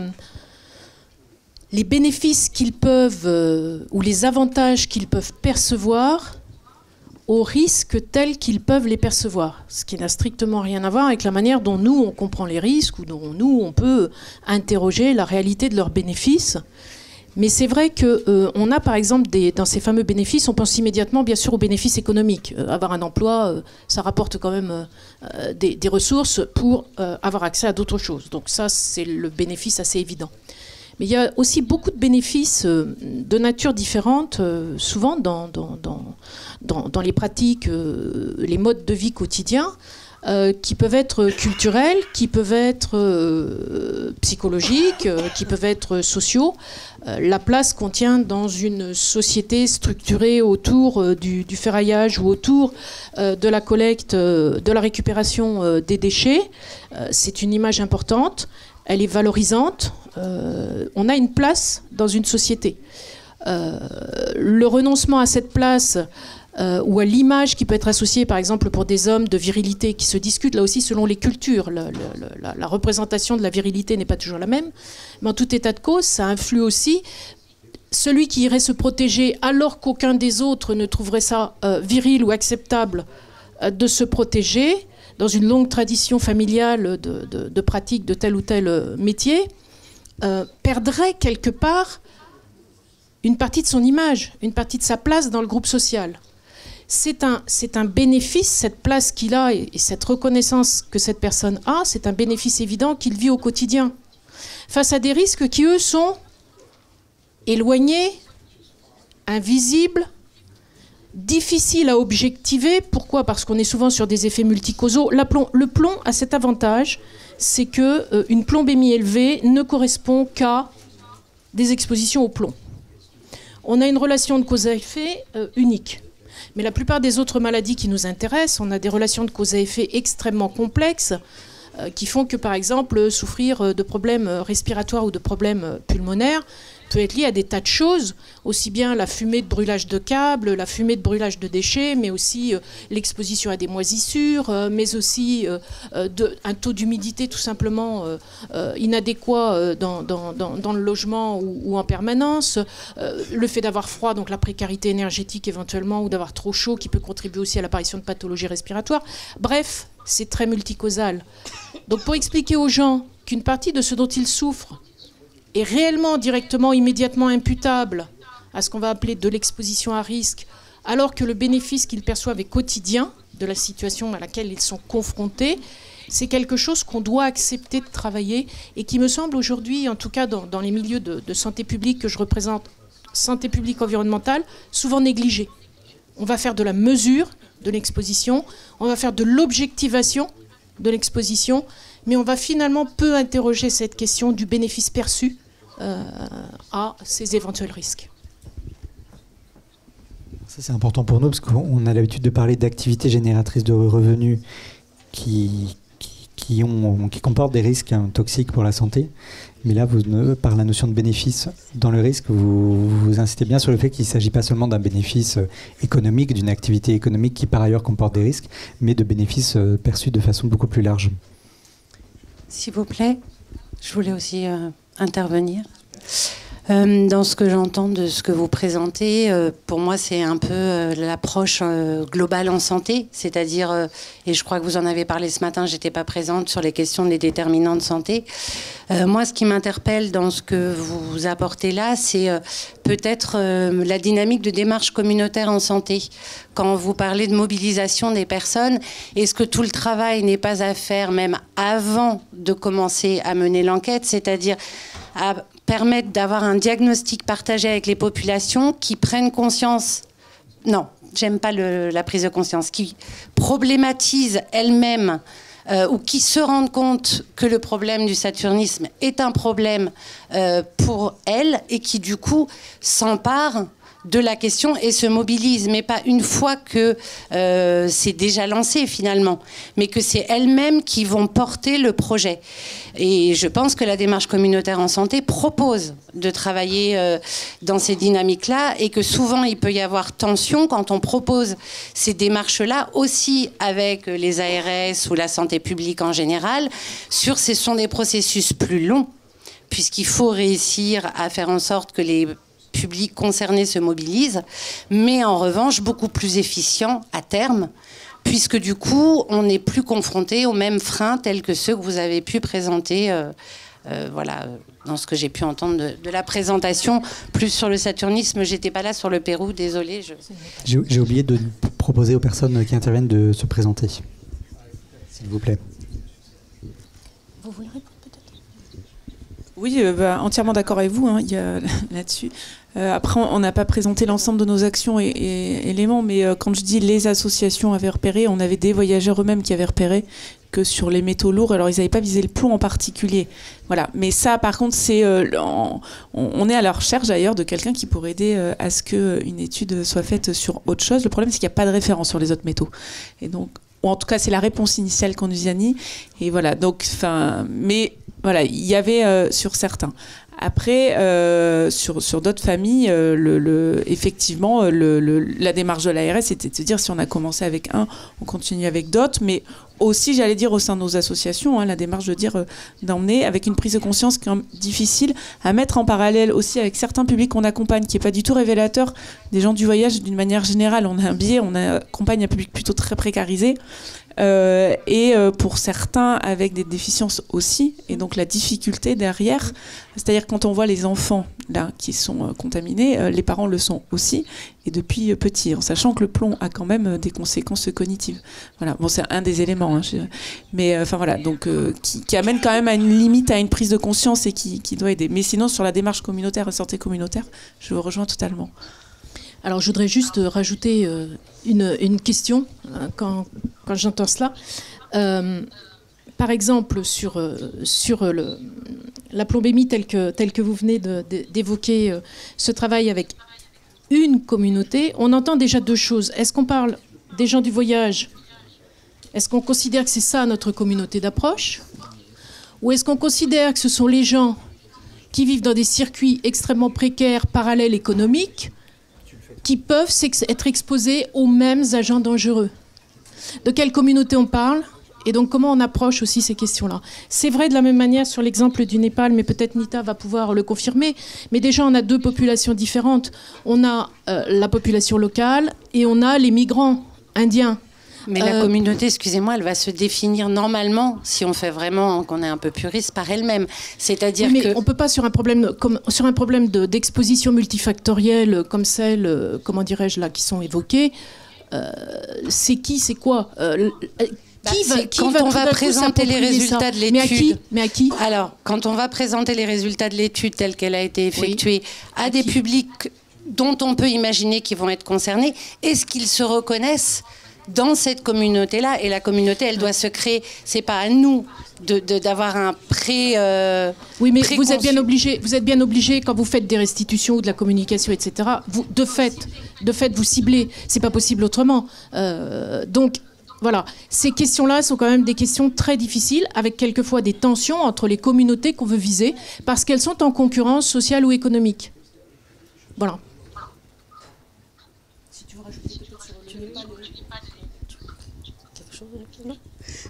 les bénéfices qu'ils peuvent, ou les avantages qu'ils peuvent percevoir aux risques tels qu'ils peuvent les percevoir. Ce qui n'a strictement rien à voir avec la manière dont nous, on comprend les risques, ou dont nous, on peut interroger la réalité de leurs bénéfices. Mais c'est vrai qu'on a, par exemple, dans ces fameux bénéfices, on pense immédiatement, bien sûr, aux bénéfices économiques. Avoir un emploi, ça rapporte quand même des ressources pour avoir accès à d'autres choses. Donc ça, c'est le bénéfice assez évident. Mais il y a aussi beaucoup de bénéfices de nature différente, souvent dans les pratiques, les modes de vie quotidiens, qui peuvent être culturels, qui peuvent être psychologiques, qui peuvent être sociaux. La place qu'on tient dans une société structurée autour du ferraillage ou autour de la collecte, de la récupération des déchets, c'est une image importante, elle est valorisante, on a une place dans une société. Le renoncement à cette place ou à l'image qui peut être associée, par exemple, pour des hommes de virilité qui se discutent, là aussi, selon les cultures. La représentation de la virilité n'est pas toujours la même. Mais en tout état de cause, ça influe aussi. Celui qui irait se protéger alors qu'aucun des autres ne trouverait ça viril ou acceptable de se protéger, dans une longue tradition familiale de pratique de tel ou tel métier, perdrait quelque part une partie de son image, une partie de sa place dans le groupe social. C'est un bénéfice, cette place qu'il a et cette reconnaissance que cette personne a, c'est un bénéfice évident qu'il vit au quotidien. Face à des risques qui, eux, sont éloignés, invisibles, difficiles à objectiver. Pourquoi ? Parce qu'on est souvent sur des effets multicausaux. Le plomb a cet avantage, c'est qu'une plombémie élevée ne correspond qu'à des expositions au plomb. On a une relation de cause à effet unique. Mais la plupart des autres maladies qui nous intéressent, on a des relations de cause à effet extrêmement complexes qui font que, par exemple, souffrir de problèmes respiratoires ou de problèmes pulmonaires peut être lié à des tas de choses, aussi bien la fumée de brûlage de câbles, la fumée de brûlage de déchets, mais aussi l'exposition à des moisissures, mais aussi un taux d'humidité tout simplement inadéquat dans le logement ou en permanence, le fait d'avoir froid, donc la précarité énergétique éventuellement, ou d'avoir trop chaud qui peut contribuer aussi à l'apparition de pathologies respiratoires. Bref, c'est très multicausal. Donc pour expliquer aux gens qu'une partie de ce dont ils souffrent est réellement, directement, immédiatement imputable à ce qu'on va appeler de l'exposition à risque, alors que le bénéfice qu'ils perçoivent est quotidien de la situation à laquelle ils sont confrontés, c'est quelque chose qu'on doit accepter de travailler et qui me semble aujourd'hui, en tout cas dans les milieux de santé publique que je représente, santé publique environnementale, souvent négligé. On va faire de la mesure de l'exposition, on va faire de l'objectivation de l'exposition, mais on va finalement peu interroger cette question du bénéfice perçu à ces éventuels risques. Ça, c'est important pour nous parce qu'on a l'habitude de parler d'activités génératrices de revenus qui comportent des risques toxiques pour la santé. Mais là, par la notion de bénéfice dans le risque, vous insistez bien sur le fait qu'il ne s'agit pas seulement d'un bénéfice économique, d'une activité économique qui par ailleurs comporte des risques, mais de bénéfices perçus de façon beaucoup plus large. S'il vous plaît, je voulais aussi intervenir. Dans ce que j'entends de ce que vous présentez, pour moi c'est un peu l'approche globale en santé, c'est-à-dire, et je crois que vous en avez parlé ce matin, j'étais pas présente sur les questions des déterminants de santé. Moi, ce qui m'interpelle dans ce que vous apportez là, c'est peut-être la dynamique de démarche communautaire en santé. Quand vous parlez de mobilisation des personnes, est-ce que tout le travail n'est pas à faire même avant de commencer à mener l'enquête, c'est-à-dire à permettre d'avoir un diagnostic partagé avec les populations qui prennent conscience, non, j'aime pas la prise de conscience, qui problématisent elles-mêmes ou qui se rendent compte que le problème du saturnisme est un problème pour elles et qui du coup s'emparent de la question et se mobilisent, mais pas une fois que c'est déjà lancé finalement, mais que c'est elles-mêmes qui vont porter le projet. Et je pense que la démarche communautaire en santé propose de travailler dans ces dynamiques-là et que souvent il peut y avoir tension quand on propose ces démarches-là aussi avec les ARS ou la santé publique en général. Ce sont des processus plus longs puisqu'il faut réussir à faire en sorte que les publics concernés se mobilisent, mais en revanche beaucoup plus efficient à terme, puisque du coup on n'est plus confronté aux mêmes freins tels que ceux que vous avez pu présenter voilà, dans ce que j'ai pu entendre de la présentation, plus sur le saturnisme. J'étais pas là sur le Pérou, désolée. J'ai oublié de proposer aux personnes qui interviennent de se présenter, s'il vous plaît. Vous voulez répondre peut-être ? Oui, entièrement d'accord avec vous là-dessus. Après, on n'a pas présenté l'ensemble de nos actions et éléments, mais quand je dis les associations avaient repéré, on avait des voyageurs eux-mêmes qui avaient repéré que sur les métaux lourds, alors ils n'avaient pas visé le plomb en particulier. Voilà. Mais ça, par contre, c'est on est à la recherche d'ailleurs de quelqu'un qui pourrait aider à ce qu'une étude soit faite sur autre chose. Le problème, c'est qu'il n'y a pas de référence sur les autres métaux. Et donc, ou en tout cas, c'est la réponse initiale qu'on nous a dit. Et voilà. Donc, mais voilà, il y avait sur certains. Après, sur d'autres familles, effectivement, la démarche de l'ARS, c'était de se dire si on a commencé avec un, on continue avec d'autres, mais aussi, j'allais dire, au sein de nos associations, la démarche de dire d'emmener avec une prise de conscience quand même difficile à mettre en parallèle aussi avec certains publics qu'on accompagne, qui n'est pas du tout révélateur des gens du voyage d'une manière générale. On a un biais, on accompagne un public plutôt très précarisé. et pour certains avec des déficiences aussi, et donc la difficulté derrière, c'est-à-dire quand on voit les enfants là qui sont contaminés, les parents le sont aussi, et depuis petit, en sachant que le plomb a quand même des conséquences cognitives. Voilà, bon, c'est un des éléments, hein, mais enfin voilà, donc qui amène quand même à une limite, à une prise de conscience et qui doit aider. Mais sinon, sur la démarche communautaire et santé communautaire, je vous rejoins totalement. Alors, je voudrais juste rajouter une question quand j'entends cela. Par exemple, sur la plombémie telle que vous venez d'évoquer, ce travail avec une communauté, on entend déjà deux choses. Est-ce qu'on parle des gens du voyage? Est-ce qu'on considère que c'est ça notre communauté d'approche? Ou est-ce qu'on considère que ce sont les gens qui vivent dans des circuits extrêmement précaires, parallèles économiques, qui peuvent être exposés aux mêmes agents dangereux? De quelle communauté on parle? Et donc, comment on approche aussi ces questions-là? C'est vrai de la même manière sur l'exemple du Népal, mais peut-être Nita va pouvoir le confirmer. Mais déjà, on a deux populations différentes. On a la population locale et on a les migrants indiens. Mais la communauté, excusez-moi, elle va se définir normalement, si on fait vraiment qu'on est un peu puriste, par elle-même. C'est-à-dire on peut pas sur un problème d'exposition multifactorielle comme celle, comment dirais-je là, qui sont évoquées. C'est qui, c'est quoi? Quand on va présenter les résultats de l'étude. Mais à qui? Alors, quand on va présenter les résultats de l'étude telle qu'elle a été effectuée à des publics dont on peut imaginer qu'ils vont être concernés, est-ce qu'ils se reconnaissent dans cette communauté-là? Et la communauté, elle doit se créer. C'est pas à nous d'avoir un oui, mais vous êtes bien obligé quand vous faites des restitutions ou de la communication, etc. De fait, vous ciblez. C'est pas possible autrement. Donc. Voilà, ces questions-là sont quand même des questions très difficiles, avec quelquefois des tensions entre les communautés qu'on veut viser, parce qu'elles sont en concurrence sociale ou économique. Voilà. Si tu veux rajouter peut-être sur le Népal, quelque chose.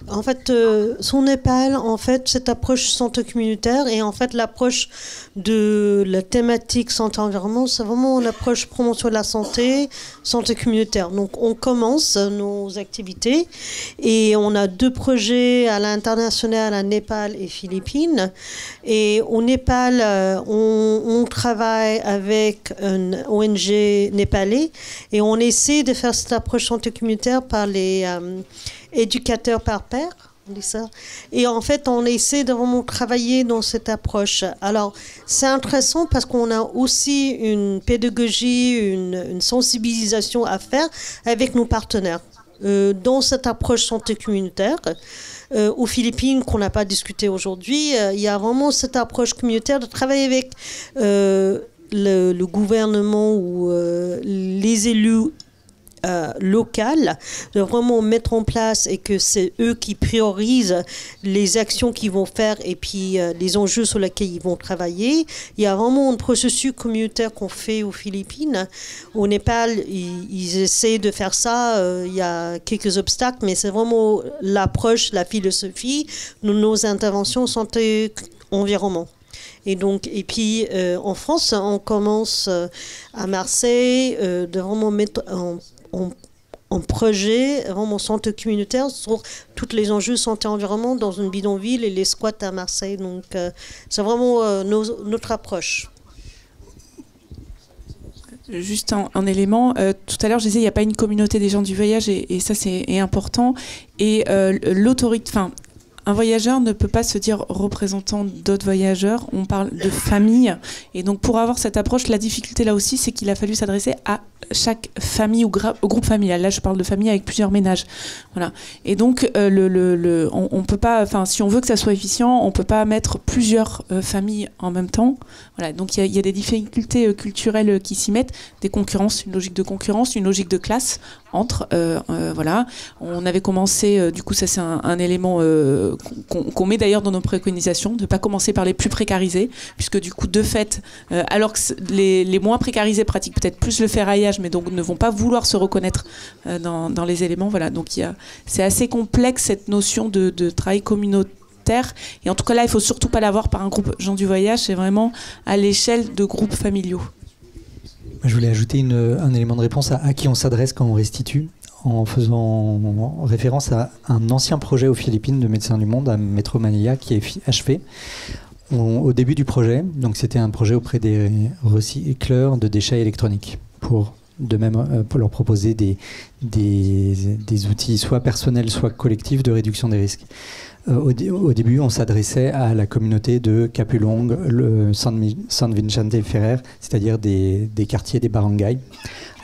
En fait, son Népal, en fait, cette approche santé communautaire et en fait l'approche de la thématique santé-environnement, c'est vraiment une approche promotion de la santé communautaire. Donc, on commence nos activités et on a deux projets à l'international, à Népal et Philippines. Et au Népal, on travaille avec un ONG népalais et on essaie de faire cette approche santé communautaire par les éducateurs par pair, on dit ça. Et en fait, on essaie de vraiment travailler dans cette approche. Alors, c'est intéressant parce qu'on a aussi une pédagogie, une sensibilisation à faire avec nos partenaires. Dans cette approche santé communautaire, aux Philippines, qu'on n'a pas discuté aujourd'hui, il y a vraiment cette approche communautaire de travailler avec le gouvernement ou les élus local, de vraiment mettre en place et que c'est eux qui priorisent les actions qu'ils vont faire et puis les enjeux sur lesquels ils vont travailler. Il y a vraiment un processus communautaire qu'on fait aux Philippines. Au Népal, ils essaient de faire ça. Il y a quelques obstacles, mais c'est vraiment l'approche, la philosophie de nos interventions santé-environnement. Et puis en France, on commence à Marseille de vraiment mettre en projet, vraiment santé communautaire sur tous les enjeux santé-environnement dans une bidonville et les squats à Marseille. Donc c'est vraiment notre approche. Juste un élément, tout à l'heure je disais il n'y a pas une communauté des gens du voyage et ça c'est important. Et l'autorité, enfin un voyageur ne peut pas se dire représentant d'autres voyageurs, on parle de famille. Et donc pour avoir cette approche, la difficulté là aussi, c'est qu'il a fallu s'adresser à chaque famille ou au groupe familial. Là je parle de famille avec plusieurs ménages. Voilà. Et donc on peut pas, enfin si on veut que ça soit efficient, on peut pas mettre plusieurs familles en même temps. Voilà. Donc il y a des difficultés culturelles qui s'y mettent, des concurrences, une logique de concurrence, une logique de classe entre. Voilà. On avait commencé, du coup ça c'est un élément qu'on met d'ailleurs dans nos préconisations, de ne pas commencer par les plus précarisés, puisque du coup, de fait, alors que les moins précarisés pratiquent peut-être plus le ferraillage, mais donc ne vont pas vouloir se reconnaître dans les éléments. Voilà. Donc c'est assez complexe cette notion de travail communautaire. Et en tout cas là, il ne faut surtout pas l'avoir par un groupe gens du voyage, c'est vraiment à l'échelle de groupes familiaux. Je voulais ajouter un élément de réponse à qui on s'adresse quand on restitue. en faisant référence à un ancien projet aux Philippines de Médecins du Monde, à Metro Manila, qui est achevé. Au début du projet, donc c'était un projet auprès des recycleurs de déchets électroniques, pour leur proposer des outils soit personnels, soit collectifs de réduction des risques. Au début, on s'adressait à la communauté de Capulong, San Vicente Ferrer, c'est-à-dire des quartiers des barangays.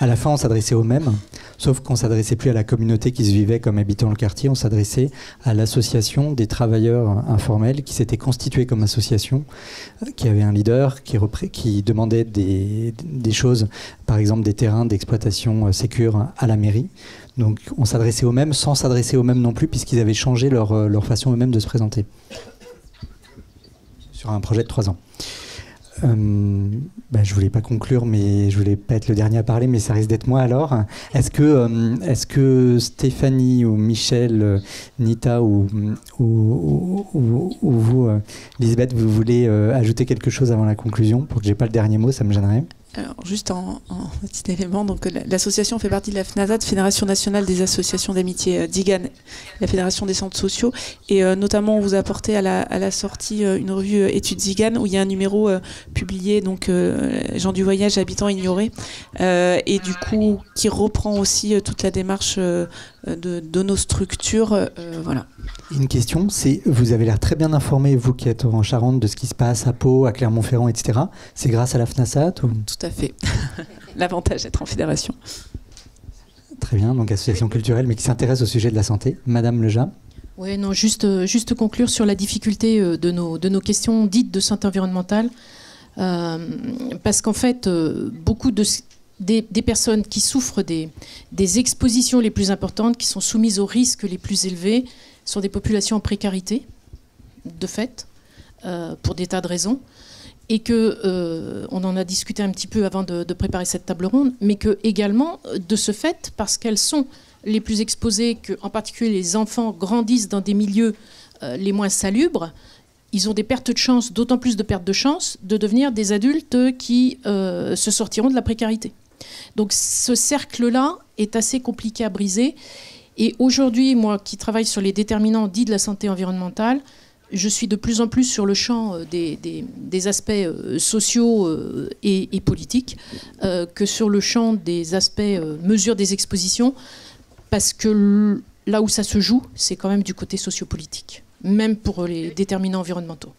À la fin, on s'adressait aux mêmes, sauf qu'on ne s'adressait plus à la communauté qui se vivait comme habitant le quartier, on s'adressait à l'association des travailleurs informels qui s'était constituée comme association, qui avait un leader, qui demandait des choses, par exemple des terrains d'exploitation sécure à la mairie. Donc on s'adressait aux mêmes sans s'adresser aux mêmes non plus, puisqu'ils avaient changé leur façon eux-mêmes de se présenter sur un projet de 3 ans. Je voulais pas conclure, mais je voulais pas être le dernier à parler, mais ça risque d'être moi alors. Est-ce que Stéphanie ou Michel, Nita ou vous, Lisbeth, vous voulez ajouter quelque chose avant la conclusion pour que j'ai pas le dernier mot, ça me gênerait. Alors, juste en petit élément, donc l'association fait partie de la FNASAT, Fédération nationale des associations d'amitié d'IGAN, la Fédération des centres sociaux, et notamment on vous a apporté à la sortie une revue Études IGAN où il y a un numéro publié, donc gens du voyage, habitants ignorés, et du coup qui reprend aussi toute la démarche de nos structures, voilà. Une question, c'est, vous avez l'air très bien informé, vous qui êtes en Charente, de ce qui se passe à Pau, à Clermont-Ferrand, etc. C'est grâce à la FNASAT ou... Tout à fait. L'avantage d'être en fédération. Très bien, donc association culturelle, mais qui s'intéresse au sujet de la santé. Madame Leja. Oui, non, juste conclure sur la difficulté de nos questions dites de santé environnementale. Parce qu'en fait, beaucoup des personnes qui souffrent des expositions les plus importantes, qui sont soumises aux risques les plus élevés, sont des populations en précarité, de fait, pour des tas de raisons. Et que, on en a discuté un petit peu avant de préparer cette table ronde, mais que également, de ce fait, parce qu'elles sont les plus exposées, que en particulier les enfants grandissent dans des milieux les moins salubres, ils ont des pertes de chance, d'autant plus de pertes de chance, de devenir des adultes qui se sortiront de la précarité. Donc ce cercle-là est assez compliqué à briser. Et aujourd'hui, moi qui travaille sur les déterminants dits de la santé environnementale, je suis de plus en plus sur le champ des aspects sociaux et politiques que sur le champ des aspects mesure des expositions, parce que là où ça se joue, c'est quand même du côté sociopolitique, même pour les déterminants environnementaux.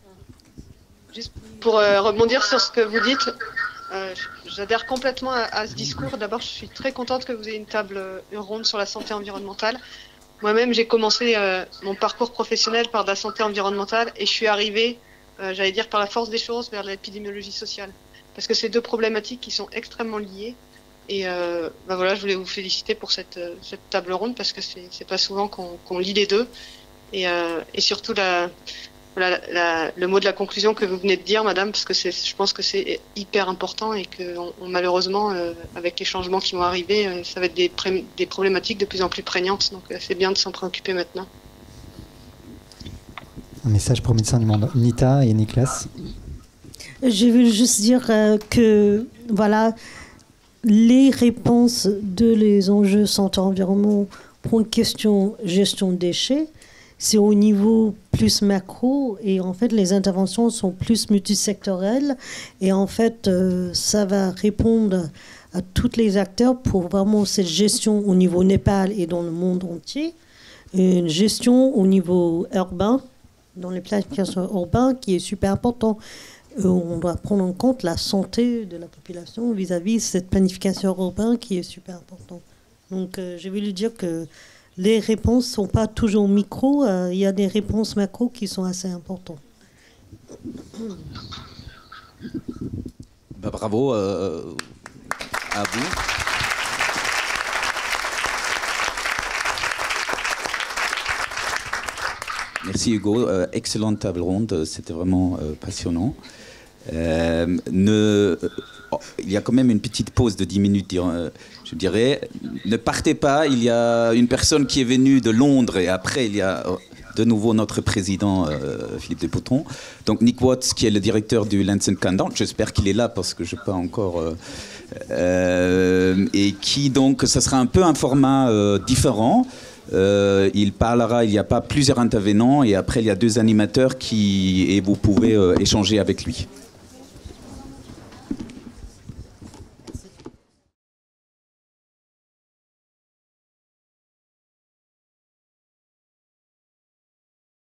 Juste pour rebondir sur ce que vous dites, j'adhère complètement à ce discours. D'abord, je suis très contente que vous ayez une table ronde sur la santé environnementale. Moi-même, j'ai commencé mon parcours professionnel par de la santé environnementale et je suis arrivée, j'allais dire par la force des choses, vers l'épidémiologie sociale. Parce que c'est deux problématiques qui sont extrêmement liées. Et voilà, je voulais vous féliciter pour cette table ronde parce que c'est pas souvent qu'on lit les deux. Et surtout le mot de la conclusion que vous venez de dire, madame, parce que je pense que c'est hyper important et que malheureusement, avec les changements qui vont arriver, ça va être des problématiques de plus en plus prégnantes. Donc c'est bien de s'en préoccuper maintenant. Un message pour Médecins du Monde. Nita et Nicolas. Je veux juste dire que voilà, les réponses les enjeux santé-environnement pour une question gestion de déchets, c'est au niveau plus macro et en fait les interventions sont plus multisectorielles et en fait ça va répondre à tous les acteurs pour vraiment cette gestion au niveau Népal et dans le monde entier, une gestion au niveau urbain, dans les planifications urbaines qui est super important. On doit prendre en compte la santé de la population vis-à-vis de cette planification urbaine qui est super importante. Donc je vais lui dire que les réponses ne sont pas toujours micro, il y a des réponses macro qui sont assez importantes. Bravo à vous. Merci Hugo, excellente table ronde, c'était vraiment passionnant. Il y a quand même une petite pause de 10 minutes, je dirais. Ne partez pas, il y a une personne qui est venue de Londres et après il y a de nouveau notre président Philippe Despoutons. Donc Nick Watts, qui est le directeur du Lancet Countdown, j'espère qu'il est là parce que je n'ai pas encore... et qui donc, ça sera un peu un format différent. Il parlera, il n'y a pas plusieurs intervenants et après il y a 2 animateurs et vous pouvez échanger avec lui.